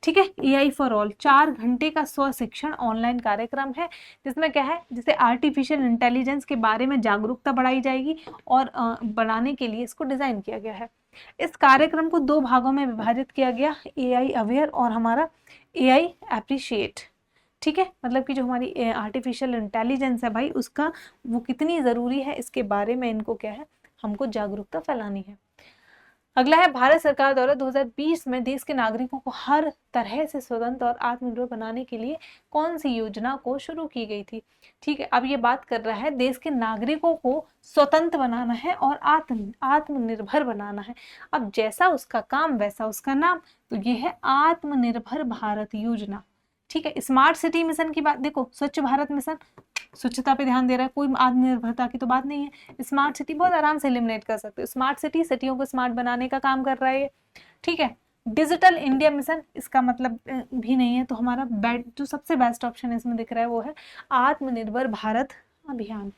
ठीक है, AI फॉर ऑल 4 घंटे का स्वशिक्षण ऑनलाइन कार्यक्रम है, जिसमें क्या है, जिसे आर्टिफिशियल इंटेलिजेंस के बारे में जागरूकता बढ़ाई जाएगी और बढ़ाने के लिए इसको डिजाइन किया गया है। इस कार्यक्रम को 2 भागों में विभाजित किया गया, AI अवेयर और हमारा AI एप्रिशिएट। ठीक है, मतलब कि जो हमारी आर्टिफिशियल इंटेलिजेंस है भाई, उसका वो कितनी ज़रूरी है, इसके बारे में इनको क्या है, हमको जागरूकता फैलानी है। अगला है, भारत सरकार द्वारा 2020 में देश के नागरिकों को हर तरह से स्वतंत्र और आत्मनिर्भर बनाने के लिए कौन सी योजना को शुरू की गई थी। ठीक है, अब ये बात कर रहा है देश के नागरिकों को स्वतंत्र बनाना है और आत्मनिर्भर बनाना है। अब जैसा उसका काम वैसा उसका नाम, तो ये है आत्मनिर्भर भारत योजना। ठीक है, स्मार्ट सिटी मिशन की बात देखो, स्वच्छ भारत मिशन स्वच्छता पे ध्यान दे रहा है, कोई आत्मनिर्भरता की तो बात नहीं है। स्मार्ट सिटी बहुत आराम से एलिमिनेट कर सकते हो, स्मार्ट सिटी सिटियों को स्मार्ट बनाने का काम कर रहा है ये। ठीक है, डिजिटल इंडिया मिशन, इसका मतलब भी नहीं है, तो हमारा जो सबसे बेस्ट ऑप्शन इसमें दिख रहा है वो है आत्मनिर्भर भारत अभियान,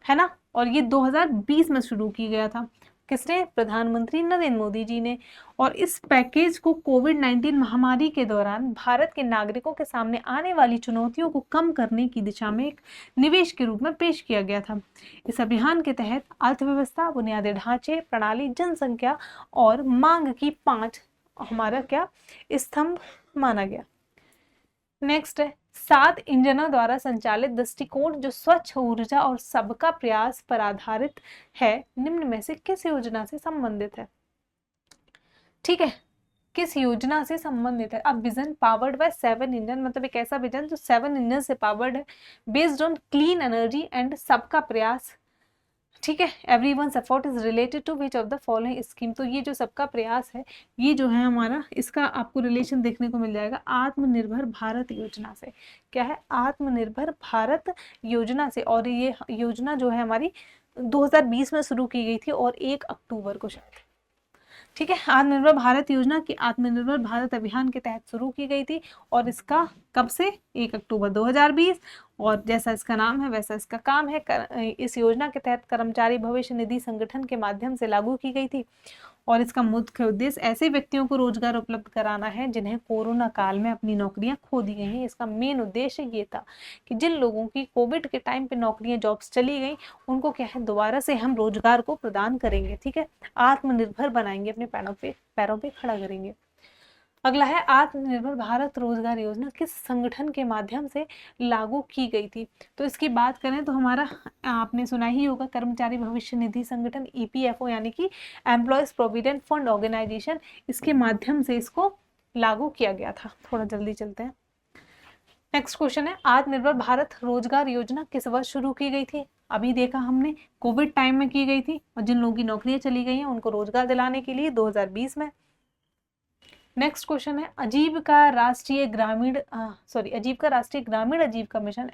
है ना। और ये 2020 में शुरू की गया था, किसने, प्रधानमंत्री नरेंद्र मोदी जी ने। और इस पैकेज को कोविड-19 महामारी के दौरान भारत के नागरिकों के सामने आने वाली चुनौतियों को कम करने की दिशा में एक निवेश के रूप में पेश किया गया था। इस अभियान के तहत अर्थव्यवस्था, बुनियादी ढांचे, प्रणाली, जनसंख्या और मांग की 5 हमारा क्या स्तंभ माना गया। नेक्स्ट है, 7 इंजनों द्वारा संचालित दृष्टिकोण जो स्वच्छ ऊर्जा और सबका प्रयास पर आधारित है, निम्न में से किस योजना से संबंधित है। ठीक है, किस योजना से संबंधित है। अब विजन पावर्ड बाय 7 इंजन, मतलब एक ऐसा विजन जो 7 इंजन से पावर्ड है, based on clean energy and सबका प्रयास। ठीक है, everyone's effort is related to which of the following scheme. तो ये जो सबका प्रयास है, ये जो है हमारा, इसका आपको रिलेशन देखने को मिल जाएगा आत्मनिर्भर भारत योजना से। क्या है, आत्मनिर्भर भारत योजना से। और ये योजना जो है हमारी 2020 में शुरू की गई थी और 1 अक्टूबर को शायद। ठीक है, आत्मनिर्भर भारत योजना की आत्मनिर्भर भारत अभियान के तहत शुरू की गई थी और इसका कब से, 1 अक्टूबर 2020। और जैसा इसका नाम है वैसा इसका काम है। इस योजना के तहत कर्मचारी भविष्य निधि संगठन के माध्यम से लागू की गई थी और इसका मुख्य उद्देश्य ऐसे व्यक्तियों को रोजगार उपलब्ध कराना है जिन्हें कोरोना काल में अपनी नौकरियां खो दी गई हैं। इसका मेन उद्देश्य ये था कि जिन लोगों की कोविड के टाइम पे नौकरियां, जॉब्स चली गई, उनको क्या है दोबारा से हम रोजगार को प्रदान करेंगे। ठीक है, आत्मनिर्भर बनाएंगे, अपने पैरों पे खड़ा करेंगे। अगला है, आत्मनिर्भर भारत रोजगार योजना किस संगठन के माध्यम से लागू की गई थी। तो इसकी बात करें तो हमारा, आपने सुना ही होगा, कर्मचारी भविष्य निधि संगठन EPFO यानी कि एम्प्लॉयज प्रोविडेंट फंड ऑर्गेनाइजेशन, इसके माध्यम से इसको लागू किया गया था। थोड़ा जल्दी चलते हैं। नेक्स्ट क्वेश्चन है, आत्मनिर्भर भारत रोजगार योजना किस वर्ष शुरू की गई थी। अभी देखा हमने कोविड टाइम में की गई थी और जिन लोगों की नौकरियां चली गई हैं उनको रोजगार दिलाने के लिए 2020 में। नेक्स्ट क्वेश्चन है, आजीविका राष्ट्रीय ग्रामीण आजीविका मिशन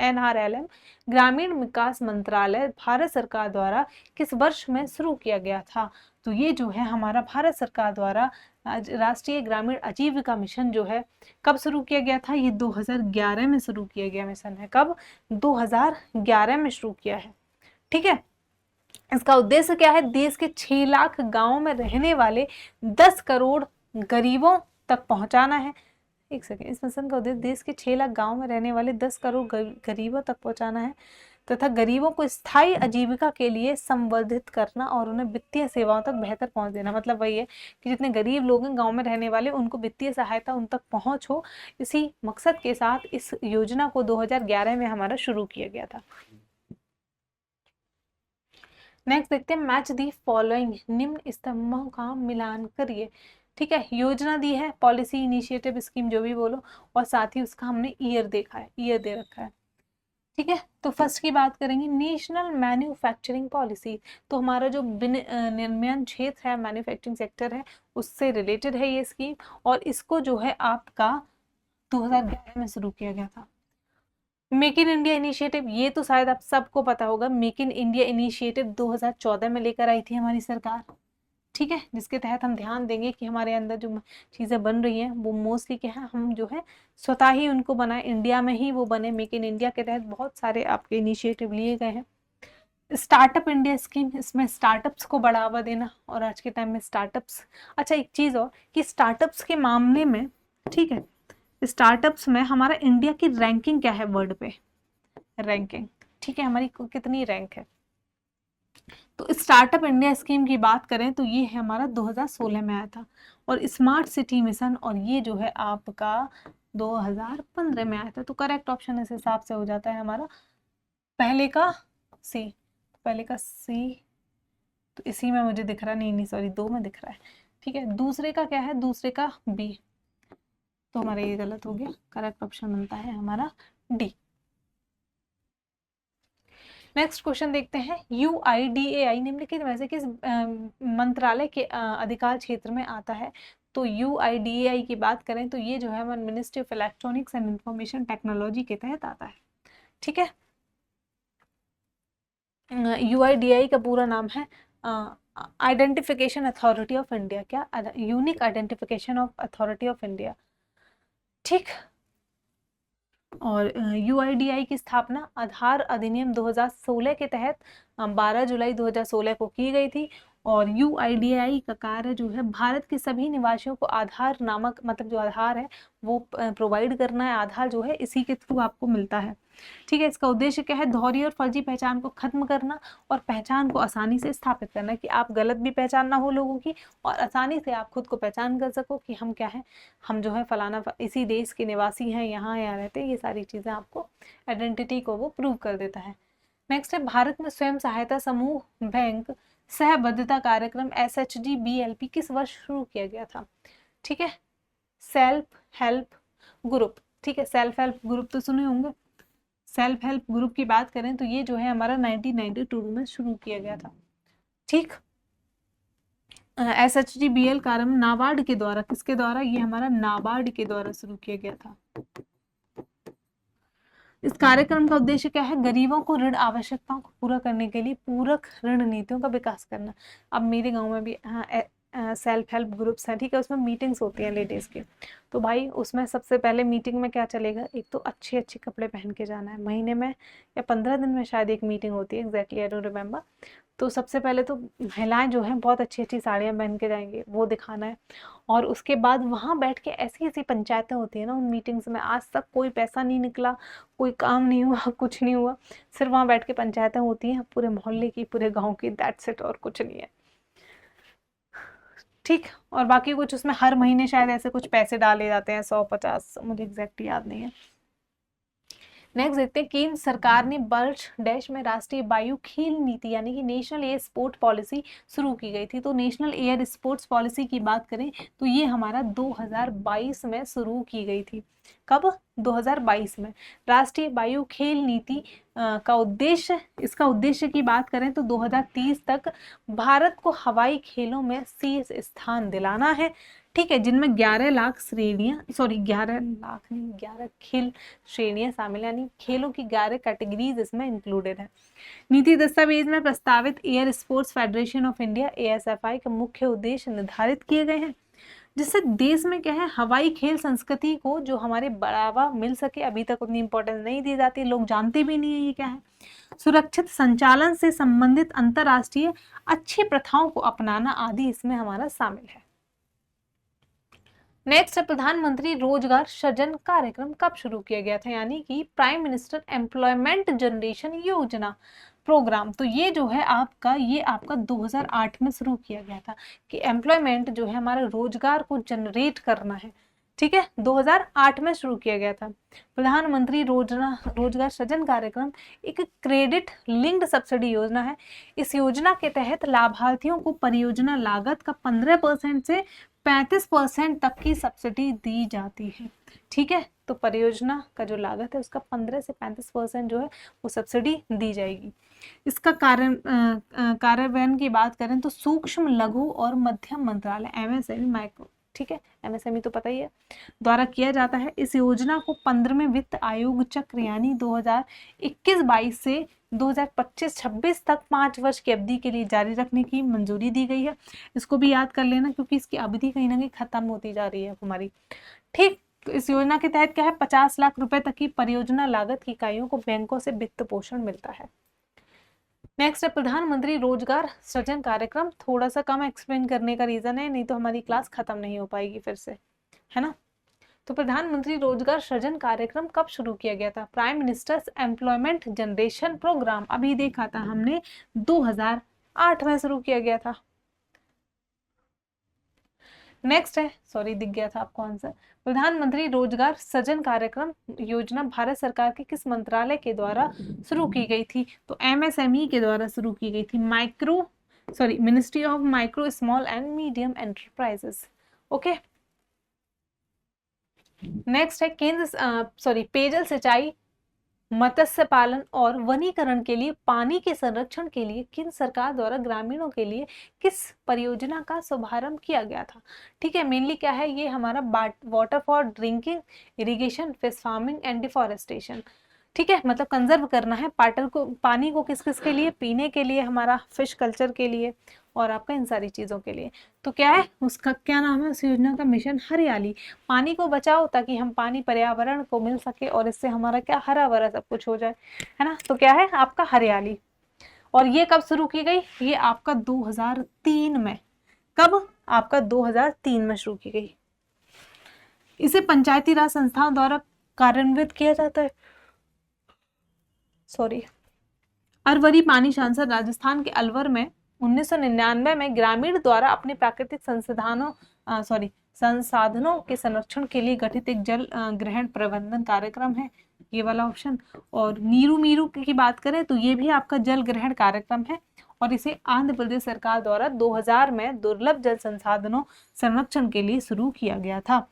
NRLM ग्रामीण विकास मंत्रालय भारत सरकार द्वारा किस वर्ष में शुरू किया गया था। तो ये जो है हमारा भारत सरकार द्वारा राष्ट्रीय ग्रामीण आजीविका मिशन जो है कब शुरू किया गया था, ये 2011 में शुरू किया गया मिशन है। कब, 2011 में शुरू किया है। ठीक है, इसका उद्देश्य क्या है, देश के 6 लाख गाँव में रहने वाले 10 करोड़ गरीबों तक पहुंचाना है। एक सेकेंड, इस मिशन का उद्देश्य देश के 6 लाख गांव में रहने वाले 10 करोड़ गरीबों तक पहुंचाना है तथा गरीबों को स्थायी आजीविका के लिए संवर्धित करना और उन्हें वित्तीय सेवाओं तक बेहतर पहुंच देना। मतलब वही है कि जितने गरीब लोग हैं गांव में रहने वाले, उनको वित्तीय सहायता उन तक पहुंच हो। इसी मकसद के साथ इस योजना को 2011 में हमारा शुरू किया गया था। नेक्स्ट देखते हैं, मैच दी फॉलोइंग, निम्न स्तंभों का मिलान करिए। ठीक है, योजना दी है, पॉलिसी, इनिशिएटिव, स्कीम, जो भी बोलो, और साथ ही उसका हमने ईयर देखा है, ईयर दे रखा है। ठीक है, तो फर्स्ट की बात करेंगे नेशनल मैन्युफैक्चरिंग पॉलिसी। तो हमारा जो निर्माण क्षेत्र है, मैन्युफैक्चरिंग सेक्टर है, उससे रिलेटेड है ये स्कीम, और इसको जो है आपका 2011 में शुरू किया गया था। मेक इन इंडिया इनिशिएटिव, ये तो शायद आप सबको पता होगा, मेक इन इंडिया इनिशिएटिव 2014 में लेकर आई थी हमारी सरकार। ठीक है, जिसके तहत हम ध्यान देंगे कि हमारे अंदर जो चीज़ें बन रही हैं वो मोस्टली क्या है, हम जो है स्वतः ही उनको बनाए, इंडिया में ही वो बने। मेक इन इंडिया के तहत बहुत सारे आपके इनिशिएटिव लिए गए हैं। स्टार्टअप इंडिया स्कीम, इसमें स्टार्टअप्स को बढ़ावा देना, और आज के टाइम में स्टार्टअप्स, अच्छा एक चीज़ और कि स्टार्टअप्स के मामले में, ठीक है, स्टार्टअप्स में हमारा इंडिया की रैंकिंग क्या है वर्ल्ड पे, रैंकिंग, ठीक है, हमारी कितनी रैंक है। तो स्टार्टअप इंडिया स्कीम की बात करें तो ये है हमारा 2016 में आया था, और स्मार्ट सिटी मिशन, और ये जो है आपका 2015 में आया था। तो करेक्ट ऑप्शन इस हिसाब से हो जाता है हमारा पहले का सी, पहले का सी, तो इसी में मुझे दिख रहा नहीं सॉरी 2 में दिख रहा है। ठीक है, दूसरे का क्या है, दूसरे का बी, तो हमारा ये गलत हो गया, करेक्ट ऑप्शन बनता है हमारा डी। नेक्स्ट क्वेश्चन देखते हैं, UIDAI निम्नलिखित में से किस मंत्रालय के अधिकार क्षेत्र में आता है। तो UIDAI की बात करें तो ये जो है ministry of electronics and information technology के तहत आता है। ठीक है, UIDAI का पूरा नाम है आइडेंटिफिकेशन अथॉरिटी ऑफ इंडिया, क्या, unique identification of authority of India. ठीक, और UIDAI की स्थापना आधार अधिनियम 2016 के तहत 12 जुलाई 2016 को की गई थी, और UIDAI का कार्य जो है भारत के सभी निवासियों को आधार नामक, मतलब जो आधार है वो प्रोवाइड करना है। आधार जो है इसी के थ्रू आपको मिलता है। ठीक है, इसका उद्देश्य क्या है, दोहरी और फर्जी पहचान को खत्म करना और पहचान को आसानी से स्थापित करना, कि आप गलत भी पहचान ना हो लोगों की, और आसानी से आप खुद को पहचान कर सको कि हम क्या है, हम जो है फलाना इसी देश के निवासी हैं, यहाँ रहते हैं। ये सारी चीज़ें आपको आइडेंटिटी को वो प्रूव कर देता है। नेक्स्ट है, भारत में स्वयं सहायता समूह बैंक सहबद्धता कार्यक्रम SHG-BLP किस वर्ष शुरू किया गया था। ठीक है, सेल्फ हेल्प ग्रुप, ठीक है, सेल्फ हेल्प ग्रुप तो सुने होंगे। सेल्फ हेल्प ग्रुप की बात करें तो ये जो है हमारा 1992 में शुरू किया गया था। ठीक, SHG-BL कार्यक्रम नाबार्ड के द्वारा, किसके द्वारा, ये हमारा नाबार्ड के द्वारा शुरू किया गया था। इस कार्यक्रम का उद्देश्य क्या है, गरीबों को ऋण आवश्यकताओं को पूरा करने के लिए पूरक ऋण नीतियों का विकास करना। अब मेरे गांव में भी सेल्फ हेल्प ग्रुप्स हैं, ठीक है, उसमें मीटिंग्स होती हैं लेडीज़ की। तो भाई उसमें सबसे पहले मीटिंग में क्या चलेगा, एक तो अच्छे अच्छे कपड़े पहन के जाना है, महीने में या 15 दिन में शायद एक मीटिंग होती है, एग्जैक्टली आई डोंट रिमेम्बर। तो सबसे पहले तो महिलाएं जो हैं बहुत अच्छी अच्छी साड़ियाँ पहन के जाएंगे, वो दिखाना है। और उसके बाद वहाँ बैठ के ऐसी ऐसी पंचायतें होती है ना उन मीटिंग्स में, आज तक कोई पैसा नहीं निकला, कोई काम नहीं हुआ, कुछ नहीं हुआ, सिर्फ वहाँ बैठ के पंचायतें होती हैं पूरे मोहल्ले की, पूरे गाँव की, दैट्स इट, और कुछ नहीं है। ठीक, और बाकी कुछ उसमें हर महीने शायद ऐसे कुछ पैसे डाले जाते हैं, 100-50, मुझे एग्जैक्टली याद नहीं है। नेक्स्ट देखते हैं, केंद्र सरकार ने वर्ष डैश में राष्ट्रीय वायु खेल नीति यानी कि नेशनल एयर स्पोर्ट पॉलिसी शुरू की गई थी। तो नेशनल एयर स्पोर्ट्स पॉलिसी की बात करें तो ये हमारा 2022 में शुरू की गई थी। कब, 2022 में। राष्ट्रीय वायु खेल नीति का उद्देश्य, इसका उद्देश्य की बात करें तो 2030 तक भारत को हवाई खेलों में शीर्ष स्थान दिलाना है। ठीक है, जिनमें 11 लाख श्रेणियाँ, सॉरी 11 लाख नहीं, 11 खेल श्रेणियाँ शामिल, यानी खेलों की 11 कैटेगरीज इसमें इंक्लूडेड है। नीति दस्तावेज में प्रस्तावित air sports federation of India ASFI के मुख्य उद्देश्य निर्धारित किए गए हैं, जिससे देश में क्या है, हवाई खेल संस्कृति को जो हमारे बढ़ावा मिल सके। अभी तक उतनी इंपॉर्टेंस नहीं दी जाती, लोग जानते भी नहीं है ये क्या है। सुरक्षित संचालन से संबंधित अंतर्राष्ट्रीय अच्छी प्रथाओं को अपनाना आदि इसमें हमारा शामिल है। नेक्स्ट है, प्रधानमंत्री रोजगार सृजन कार्यक्रम कब शुरू किया गया था, यानी कि प्राइम मिनिस्टर एम्प्लॉयमेंट जनरेशन योजना प्रोग्राम। तो ये जो है आपका, ये आपका 2008 में शुरू किया गया था, कि एम्प्लॉयमेंट जो है हमारे रोजगार को जनरेट करना है। ठीक है, 2008 में शुरू किया गया था। प्रधानमंत्री रोजगार सृजन कार्यक्रम एक क्रेडिट लिंक्ड सब्सिडी योजना है। इस योजना के तहत लाभार्थियों को परियोजना लागत का 15% से 35% तक की सब्सिडी दी जाती है। ठीक है, तो परियोजना का जो लागत है उसका 15 से 35% जो है वो सब्सिडी दी जाएगी। इसका कार्यान्वयन की बात करें तो सूक्ष्म लघु और मध्यम मंत्रालय एमएसएमई माइक्रो, ठीक है, एमएसएमई तो पता ही है, द्वारा किया जाता है। इस योजना को 15वें वित्त आयोग चक्र यानी 2021-22 से 2025-26 तक 5 वर्ष की अवधि के लिए जारी रखने की मंजूरी दी गई है। इसको भी याद कर लेना क्योंकि इसकी अवधि कहीं ना कहीं खत्म होती जा रही है हमारी, ठीक। तो इस योजना के तहत क्या है, 50 लाख रुपए तक की परियोजना लागत की इकाइयों को बैंकों से वित्त पोषण मिलता है। नेक्स्ट है प्रधानमंत्री रोजगार सृजन कार्यक्रम। थोड़ा सा कम एक्सप्लेन करने का रीजन है, नहीं तो हमारी क्लास खत्म नहीं हो पाएगी फिर से, है ना। तो प्रधानमंत्री रोजगार सृजन कार्यक्रम कब शुरू किया गया था? Prime Minister's Employment Generation Programme, अभी देखा था हमने 2008 में शुरू किया गया था। नेक्स्ट है, सॉरी दिख गया था आपको आंसर, प्रधानमंत्री रोजगार सृजन कार्यक्रम योजना भारत सरकार के किस मंत्रालय के द्वारा शुरू की गई थी? तो एमएसएमई के द्वारा शुरू की गई थी, ministry of micro small and medium enterprises. Okay, next है पेयजल सिंचाई, मत्स्य पालन और वनीकरण के लिए पानी के संरक्षण के लिए केंद्र सरकार द्वारा ग्रामीणों के लिए किस परियोजना का शुभारंभ किया गया था? ठीक है, मेनली क्या है ये हमारा water for drinking, irrigation, fish farming and deforestation, ठीक है, मतलब कंजर्व करना है पानी को किस किस के लिए, पीने के लिए, हमारा फिश कल्चर के लिए और आपका इन सारी चीज़ों के लिए। तो क्या है उसका क्या नाम है उस योजना का? मिशन हरियाली। पानी को बचाओ ताकि हम पानी पर्यावरण को मिल सके और इससे हमारा क्या हरा भरा सब कुछ हो जाए, है ना। तो क्या है आपका हरियाली। और ये कब शुरू की गई? ये आपका 2003 में। कब? आपका 2003 में शुरू की गई। इसे पंचायती राज संस्थाओं द्वारा कार्यान्वित किया जाता है। अरवरी पानी सांसद राजस्थान के अलवर में 1999 में ग्रामीण द्वारा अपने प्राकृतिक संसाधनों के संरक्षण के लिए गठित एक जल ग्रहण प्रबंधन कार्यक्रम है, ये वाला ऑप्शन। और नीरू की बात करें तो ये भी आपका जल ग्रहण कार्यक्रम है और इसे आंध्र प्रदेश सरकार द्वारा 2000 में दुर्लभ जल संसाधनों संरक्षण के लिए शुरू किया गया था।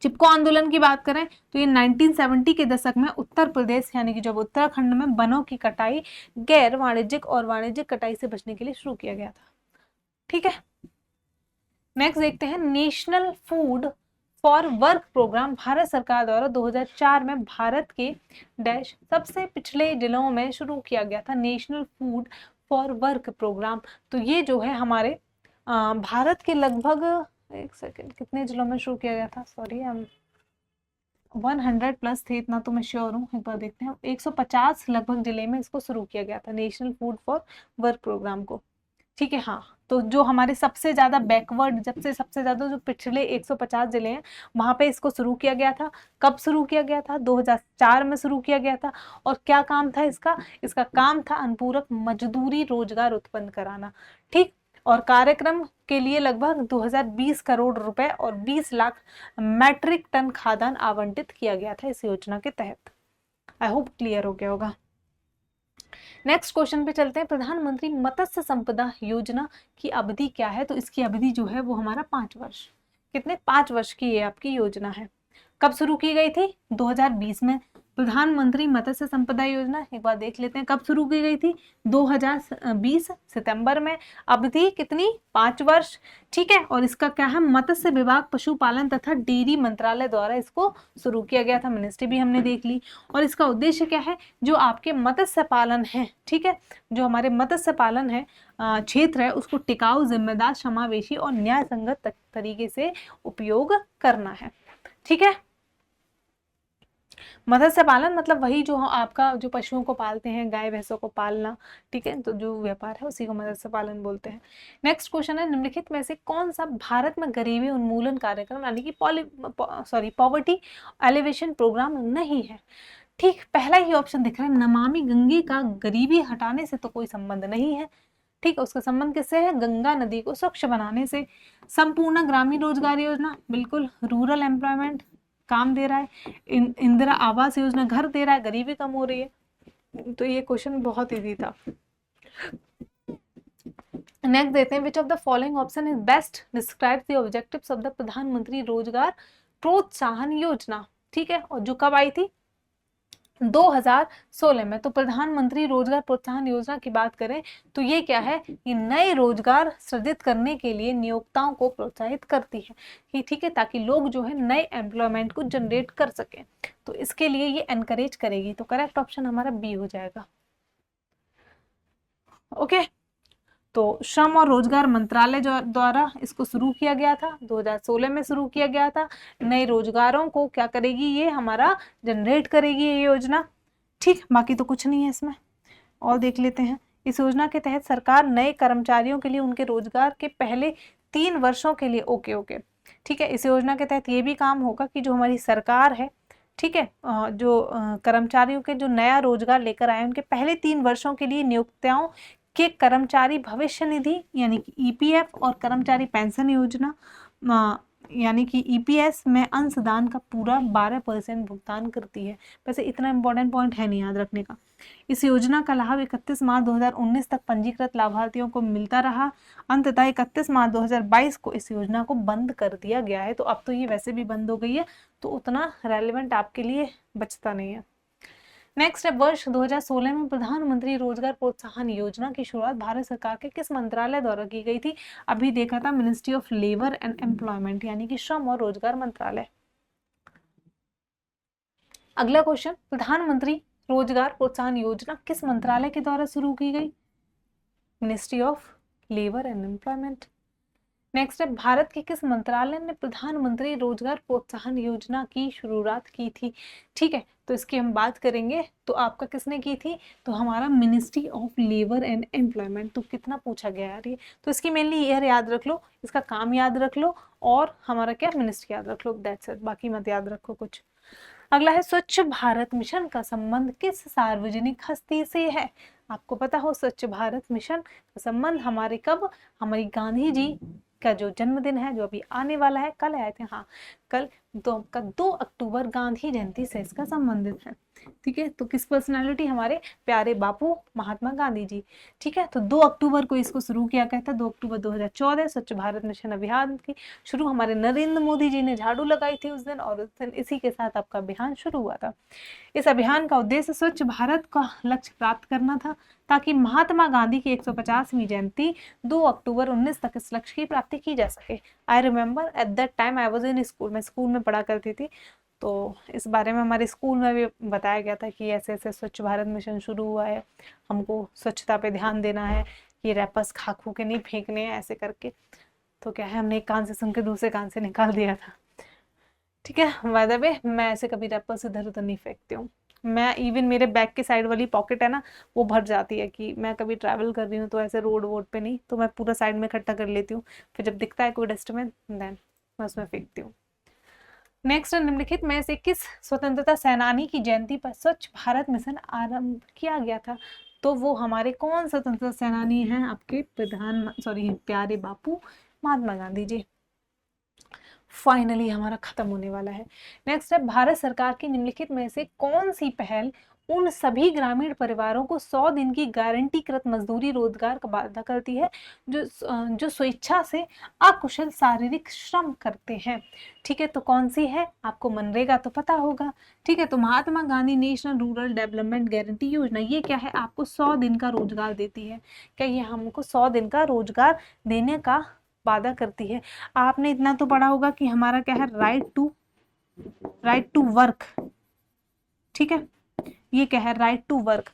चिपको आंदोलन की बात करें तो ये 1970 के दशक में उत्तर प्रदेश यानी कि जब उत्तराखंड में वनों की कटाई गैर वाणिज्यिक और वाणिज्यिक कटाई से बचने के लिए शुरू किया गया था, ठीक है। नेक्स्ट देखते हैं, National Food for Work Programme Bharat सरकार द्वारा 2004 में भारत के डैश सबसे पिछड़े जिलों में शुरू किया गया था। National Food for Work Programme, तो ये जो है हमारे भारत के लगभग एक सेकेंड कितने जिलों में शुरू किया गया था, सॉरी हम 100+ थे, इतना तो मैं श्योर हूँ, एक बार देखते हैं। 150 लगभग जिले में इसको शुरू किया गया था, National Food for Work Programme को, ठीक है। हाँ, तो जो हमारे सबसे ज्यादा बैकवर्ड, सबसे ज्यादा जो पिछले 150 जिले हैं वहां पे इसको शुरू किया गया था। कब शुरू किया गया था? 2004 में शुरू किया गया था। और क्या काम था इसका काम था अनुपूरक मजदूरी रोजगार उत्पन्न कराना, ठीक। और कार्यक्रम के लिए लगभग 2020 करोड़ रुपए और 20 लाख मैट्रिक टन खाद्यान्न आवंटित किया गया था इस योजना के तहत। आई होप क्लियर हो गया होगा। नेक्स्ट क्वेश्चन पे चलते हैं, प्रधानमंत्री मत्स्य संपदा योजना की अवधि क्या है? तो इसकी अवधि जो है वो हमारा 5 वर्ष, कितने 5 वर्ष की ये आपकी योजना है। कब शुरू की गई थी? 2020 में। प्रधानमंत्री मत्स्य संपदा योजना एक बार देख लेते हैं कब शुरू की गई थी, 2020 सितंबर में। अवधि कितनी? 5 वर्ष, ठीक है। और इसका क्या है? मत्स्य विभाग, पशुपालन तथा डेयरी मंत्रालय द्वारा इसको शुरू किया गया था, मिनिस्ट्री भी हमने देख ली। और इसका उद्देश्य क्या है? जो आपके मत्स्य पालन है, ठीक है, जो हमारे मत्स्य पालन है क्षेत्र है उसको टिकाऊ, जिम्मेदार, समावेशी और न्याय संगत तरीके से उपयोग करना है, ठीक है। मत्स्य पालन मतलब वही जो आपका जो पशुओं को पालते हैं, गाय भैंसों को पालना, ठीक है, तो जो व्यापार है उसी को मत्स्य पालन बोलते हैं। नेक्स्ट क्वेश्चन है, निम्नलिखित में से कौन सा भारत में गरीबी उन्मूलन कार्यक्रम यानी कि पॉवर्टी एलिवेशन प्रोग्राम नहीं है? ठीक, पहला ही ऑप्शन दिख रहा है, नमामि गंगे का गरीबी हटाने से तो कोई संबंध नहीं है, ठीक है। उसका संबंध किससे है? गंगा नदी को स्वच्छ बनाने से। संपूर्ण ग्रामीण रोजगार योजना, बिल्कुल रूरल एम्प्लॉयमेंट काम दे रहा है। इंदिरा आवास योजना घर दे रहा है, गरीबी कम हो रही है। तो ये क्वेश्चन बहुत इजी था। नेक्स्ट देते हैं, which of the following option is best describes the objectives of the प्रधानमंत्री रोजगार प्रोत्साहन योजना? ठीक है, और जो कब आई थी 2016 में। तो प्रधानमंत्री रोजगार प्रोत्साहन योजना की बात करें तो ये क्या है, ये नए रोजगार सृजित करने के लिए नियोक्ताओं को प्रोत्साहित करती है कि ठीक है, ताकि लोग जो है नए एम्प्लॉयमेंट को जनरेट कर सकें, तो इसके लिए ये एनकरेज करेगी। तो करेक्ट ऑप्शन हमारा बी हो जाएगा। ओके, तो श्रम और रोजगार मंत्रालय द्वारा इसको शुरू किया गया था, 2016 में शुरू किया गया था। नए रोजगारों को क्या करेगी, ये हमारा जनरेट करेगी ये योजना। ठीक, बाकी तो कुछ नहीं है इसमें, और देख लेते हैं। इस योजना के तहत सरकार नए कर्मचारियों के लिए उनके रोजगार के पहले 3 वर्षों के लिए ओके ठीक है, इस योजना के तहत ये भी काम होगा कि जो हमारी सरकार है, ठीक है, जो कर्मचारियों के जो नया रोजगार लेकर आए उनके पहले 3 वर्षों के लिए नियोक्ताओं के कर्मचारी भविष्य निधि यानी कि ईपीएफ और कर्मचारी पेंशन योजना यानी कि ईपीएस में अंशदान का पूरा 12% भुगतान करती है। वैसे इतना इंपॉर्टेंट पॉइंट है नहीं याद रखने का। इस योजना का लाभ 31 मार्च 2019 तक पंजीकृत लाभार्थियों को मिलता रहा। अंततः 31 मार्च 2022 को इस योजना को बंद कर दिया गया है। तो अब तो ये वैसे भी बंद हो गई है, तो उतना रेलेवेंट आपके लिए बचता नहीं है। नेक्स्ट है, वर्ष 2016 में प्रधानमंत्री रोजगार प्रोत्साहन योजना की शुरुआत भारत सरकार के किस मंत्रालय द्वारा की गई थी? अभी देखा था ministry of labour and employment यानी कि श्रम और रोजगार मंत्रालय। अगला क्वेश्चन, प्रधानमंत्री रोजगार प्रोत्साहन योजना किस मंत्रालय के द्वारा शुरू की गई? Ministry of labour and employment. Next है, भारत के किस मंत्रालय ने प्रधानमंत्री रोजगार प्रोत्साहन योजना की शुरुआत की थी? ठीक है, तो इसकी हम बात करेंगे तो आपका किसने की थी? तो हमारा ministry of labour and employment. तो कितना पूछा गया यार ये, तो इसकी मेनली ईयर याद रख लो, इसका काम याद रख लो, और हमारा क्या मिनिस्ट्री याद रख लो, दैट्स इट, बाकी मत याद रखो कुछ। अगला है, स्वच्छ भारत मिशन का संबंध किस सार्वजनिक हस्ती से है? आपको पता हो स्वच्छ भारत मिशन का संबंध हमारे कब, हमारी गांधी जी का जो जन्मदिन है जो अभी आने वाला है, कल आए थे, हाँ कल, 2 अक्टूबर गांधी जयंती से इसका संबंधित है। ठीक है, तो किस पर्सनालिटी? हमारे प्यारे बापू महात्मा गांधी जी। ठीक है, तो 2 अक्टूबर को इसको शुरू किया गया था, 2 अक्टूबर 2014 स्वच्छ भारत मिशन अभियान की शुरू हमारे नरेंद्र मोदी जी ने झाड़ू लगाई थी उस दिन, और उस दिन इसी के साथ आपका अभियान शुरू हुआ था। इस अभियान का उद्देश्य स्वच्छ भारत का लक्ष्य प्राप्त करना था, ताकि महात्मा गांधी की 150वीं जयंती 2 अक्टूबर 19 तक इस लक्ष्य की प्राप्ति की जा सके। I remember at that time I was in school, मैं स्कूल में पढ़ा करती थी, तो इस बारे में हमारे स्कूल में भी बताया गया था कि ऐसे ऐसे स्वच्छ भारत मिशन शुरू हुआ है, हमको स्वच्छता पे ध्यान देना है, ये रैपर्स खा खू के नहीं फेंकने हैं ऐसे करके। तो क्या है, हमने एक कान से सुन के दूसरे कान से निकाल दिया था। ठीक है, बाय द वे मैं ऐसे कभी रैपर्स इधर उधर नहीं फेंकती हूँ। मैं इवन मेरे बैक के साइड वाली पॉकेट है ना, वो भर जाती है कि मैं कभी ट्रैवल कर रही हूँ तो ऐसे रोड वोड पे नहीं, तो मैं पूरा साइड में इकट्ठा कर लेती हूँ, फिर जब दिखता है कोई डस्टबिन देन मैं उसमें फेंकती हूँ। नेक्स्ट, निम्नलिखित में से किस स्वतंत्रता सेनानी की जयंती पर स्वच्छ भारत मिशन आरंभ किया गया था? तो वो हमारे कौन स्वतंत्रता सेनानी हैं? आपके प्यारे बापू महात्मा गांधी जी। फाइनली हमारा खत्म होने वाला है। नेक्स्ट है, भारत सरकार की निम्नलिखित में से कौन सी पहल उन सभी ग्रामीण परिवारों को 100 दिन की गारंटीकृत मजदूरी रोजगार का वादा करती है जो स्वेच्छा से अकुशल शारीरिक श्रम करते हैं? ठीक है, तो कौन सी है? आपको मनरेगा तो पता होगा। ठीक है, तो Mahatma Gandhi national rural development guarantee योजना, ये क्या है? आपको 100 दिन का रोजगार देती है। क्या ये हमको 100 दिन का रोजगार देने का वादा करती है? आपने इतना तो पढ़ा होगा कि हमारा क्या है, राइट टू वर्क। ठीक है, ये क्या है, right to work.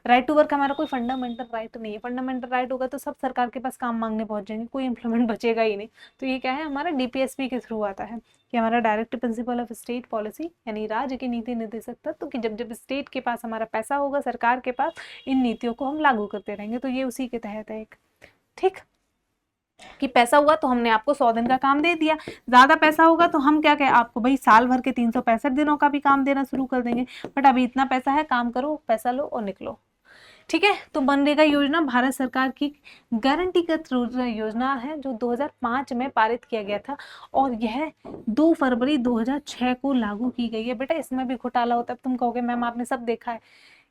Right to work हमारा कोई फंडामेंटल राइट नहीं है। फंडामेंटल राइट होगा तो सब सरकार के पास काम मांगने पहुंच जाएंगे, कोई एम्प्लॉयमेंट बचेगा ही नहीं। तो ये क्या है, हमारा डीपीएसपी के थ्रू आता है कि हमारा direct principle of state policy यानी राज्य की नीति निर्देशक तत्व, कि जब जब स्टेट के पास हमारा पैसा होगा, सरकार के पास, इन नीतियों को हम लागू करते रहेंगे। तो ये उसी के तहत है एक। ठीक, कि पैसा हुआ तो हमने आपको 100 दिन का काम दे दिया, ज्यादा पैसा होगा तो हम क्या कहें आपको, भाई साल भर के 365 दिनों का भी काम देना शुरू कर देंगे। बट अभी इतना पैसा है, काम करो, पैसा लो और निकलो। ठीक है, तो मनरेगा योजना भारत सरकार की गारंटीकृत रोजगार योजना है जो 2005 में पारित किया गया था, और यह 2 फरवरी 2006 को लागू की गई है। बेटा इसमें भी घोटाला होता है, तुम कहोगे मैम आपने सब देखा है।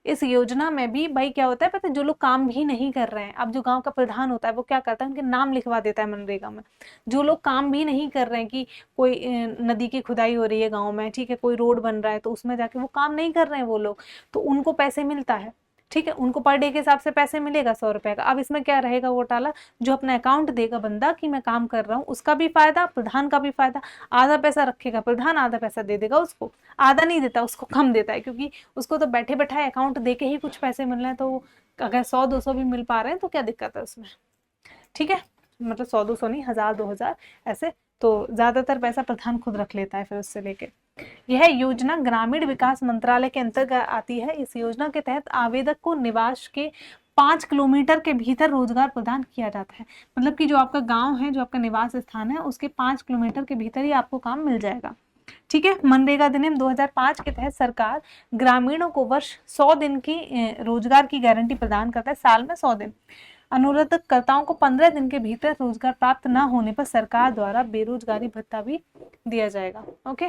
इस योजना में भी भाई क्या होता है पता है, जो लोग काम भी नहीं कर रहे हैं, अब जो गांव का प्रधान होता है वो क्या करता है, उनके नाम लिखवा देता है मनरेगा में। जो लोग काम भी नहीं कर रहे हैं, कि कोई नदी की खुदाई हो रही है गाँव में, ठीक है, कोई रोड बन रहा है, तो उसमें जाके वो काम नहीं कर रहे हैं वो लोग, तो उनको पैसे मिलता है, ठीक है, उनको पर डे के हिसाब से पैसे मिलेगा 100 रुपए का। अब इसमें क्या रहेगा घोटाला, जो अपना अकाउंट देगा बंदा कि मैं काम कर रहा हूँ, उसका भी फायदा, प्रधान का भी फायदा। आधा पैसा रखेगा प्रधान, आधा पैसा दे देगा उसको, आधा नहीं देता उसको, कम देता है, क्योंकि उसको तो बैठे बैठाए अकाउंट दे के ही कुछ पैसे मिल रहे हैं, तो अगर 100-200 भी मिल पा रहे हैं तो क्या दिक्कत है उसमें, ठीक है, मतलब 100-200 नहीं, 1000-2000 ऐसे, तो ज्यादातर पैसा प्रधान खुद रख लेता है फिर उससे लेके। यह योजना ग्रामीण विकास मंत्रालय के अंतर्गत आती है। इस योजना के तहत आवेदक को निवास के 5 किलोमीटर के भीतर रोजगार प्रदान किया जाता है। मतलब कि जो आपका गांव है, जो आपका निवास स्थान है, उसके 5 किलोमीटर के भीतर ही आपको काम मिल जाएगा, ठीक है। मनरेगा अधिनियम 2005 के तहत सरकार ग्रामीणों को वर्ष 100 दिन की रोजगार की गारंटी प्रदान करता है, साल में 100 दिन। अनुरोधकर्ताओं को 15 दिन के भीतर रोजगार प्राप्त न होने पर सरकार द्वारा बेरोजगारी भत्ता भी दिया जाएगा। ओके,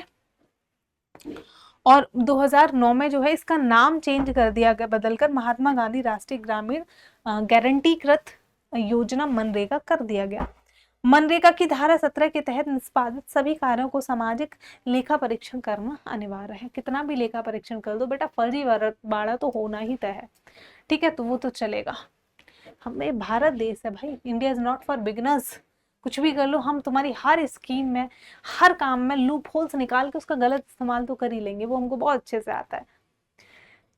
और 2009 में जो है इसका नाम चेंज कर दिया गया, बदलकर महात्मा गांधी राष्ट्रीय ग्रामीण गारंटीकृत योजना मनरेगा कर दिया गया। मनरेगा की धारा 17 के तहत निष्पादित सभी कार्यों को सामाजिक लेखा परीक्षण करना अनिवार्य है। कितना भी लेखा परीक्षण कर दो बेटा, फर्जीवाड़ा तो होना ही तय है, ठीक है, तो वो तो चलेगा। हमें भारत देश है भाई, India is not for beginners. कुछ भी कर लो, हम तुम्हारी हर स्कीम में, हर काम में लूप होल्स निकाल के उसका गलत इस्तेमाल तो कर ही लेंगे, वो हमको बहुत अच्छे से आता है।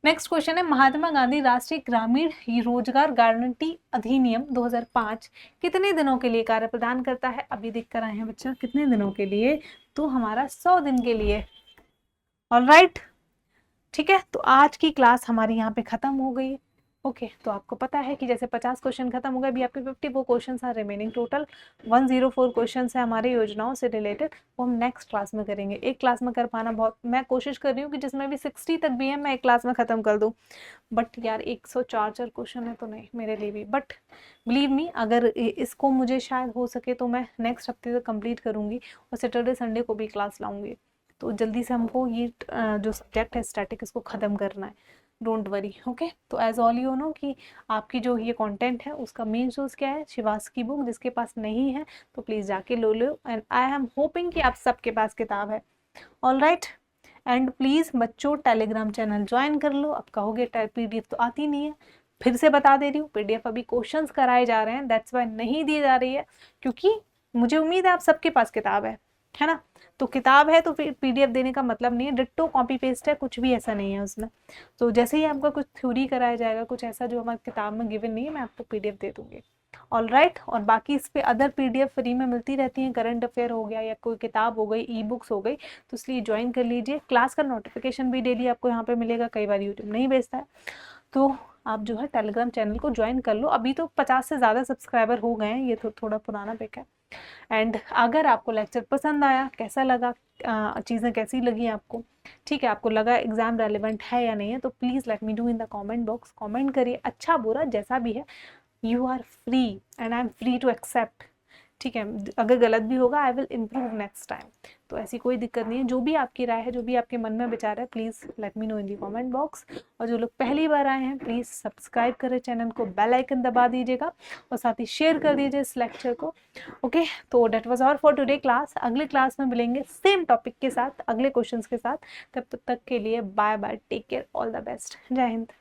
नेक्स्ट क्वेश्चन है, महात्मा गांधी राष्ट्रीय ग्रामीण रोजगार गारंटी अधिनियम 2005 कितने दिनों के लिए कार्य प्रदान करता है? अभी देख कर आए हैं बच्चा, कितने दिनों के लिए, तो हमारा 100 दिन के लिए। ऑलराइट, ठीक है, तो आज की क्लास हमारी यहाँ पे खत्म हो गई। ओके, तो आपको पता है कि जैसे 50 क्वेश्चन खत्म हो गए, अभी आपके 54 क्वेश्चन हैं रिमेनिंग, टोटल 104 क्वेश्चन है हमारे योजनाओं से रिलेटेड, वो हम नेक्स्ट क्लास में करेंगे। एक क्लास में कर पाना बहुत, मैं कोशिश कर रही हूँ कि जिसमें भी 60 तक भी है मैं एक क्लास में खत्म कर दूँ, बट यार 104 क्वेश्चन है तो नहीं मेरे लिए भी, बट बिलीव मी, अगर इसको मुझे शायद हो सके तो मैं नेक्स्ट हफ्ते तक कंप्लीट करूँगी, और सैटरडे संडे को भी क्लास लाऊंगी। तो जल्दी से हमको ये जो सब्जेक्ट है स्टैटिक, इसको ख़त्म करना है, डोंट वरी। ओके, तो एज ऑल यू नो कि आपकी जो ये कंटेंट है उसका मेन सोर्स क्या है, शिवास की बुक। जिसके पास नहीं है तो प्लीज़ जाके लो लो, एंड आई एम होपिंग कि आप सबके पास किताब है। ऑलराइट, एंड प्लीज़ बच्चों टेलीग्राम चैनल ज्वाइन कर लो। अब कहोगे PDF तो आती नहीं है, फिर से बता दे रही हूँ, PDF अभी क्वेश्चंस कराए जा रहे हैं, दैट्स वाई नहीं दी जा रही है, क्योंकि मुझे उम्मीद है आप सबके पास किताब है ना। तो किताब है तो फिर PDF देने का मतलब नहीं है, डिट्टो कॉपी पेस्ट है, कुछ भी ऐसा नहीं है उसमें। तो जैसे ही आपका कुछ थ्योरी कराया जाएगा, कुछ ऐसा जो हमारी किताब में गिवन नहीं है, मैं आपको PDF दे दूंगी। ऑलराइट, और बाकी इस पे अदर PDF फ्री में मिलती रहती हैं, करंट अफेयर हो गया या कोई किताब हो गई, ई-बुक्स हो गई, तो इसलिए ज्वाइन कर लीजिए। क्लास का नोटिफिकेशन भी डेली आपको यहाँ पे मिलेगा, कई बार यूट्यूब नहीं भेजता है, तो आप जो है टेलीग्राम चैनल को ज्वाइन कर लो। अभी तो 50 से ज़्यादा सब्सक्राइबर हो गए हैं, ये तो थोड़ा पुराना पिक है। एंड अगर आपको लेक्चर पसंद आया, कैसा लगा, चीज़ें कैसी लगी आपको, ठीक है, आपको लगा एग्जाम रेलिवेंट है या नहीं है, तो please let me do in the comment box. Comment करिए, अच्छा बुरा जैसा भी है, you are free and I am free to accept, ठीक है। अगर गलत भी होगा I will improve next time, तो ऐसी कोई दिक्कत नहीं है। जो भी आपकी राय है, जो भी आपके मन में विचार है, please let me know in the comment box. और जो लोग पहली बार आए हैं, प्लीज़ सब्सक्राइब करें चैनल को, बेल आइकन दबा दीजिएगा, और साथ ही शेयर कर दीजिए इस लेक्चर को। ओके, तो that was all for today class. अगले क्लास में मिलेंगे सेम टॉपिक के साथ, अगले क्वेश्चंस के साथ। तब तक के लिए bye bye, take care, all the best, जय हिंद।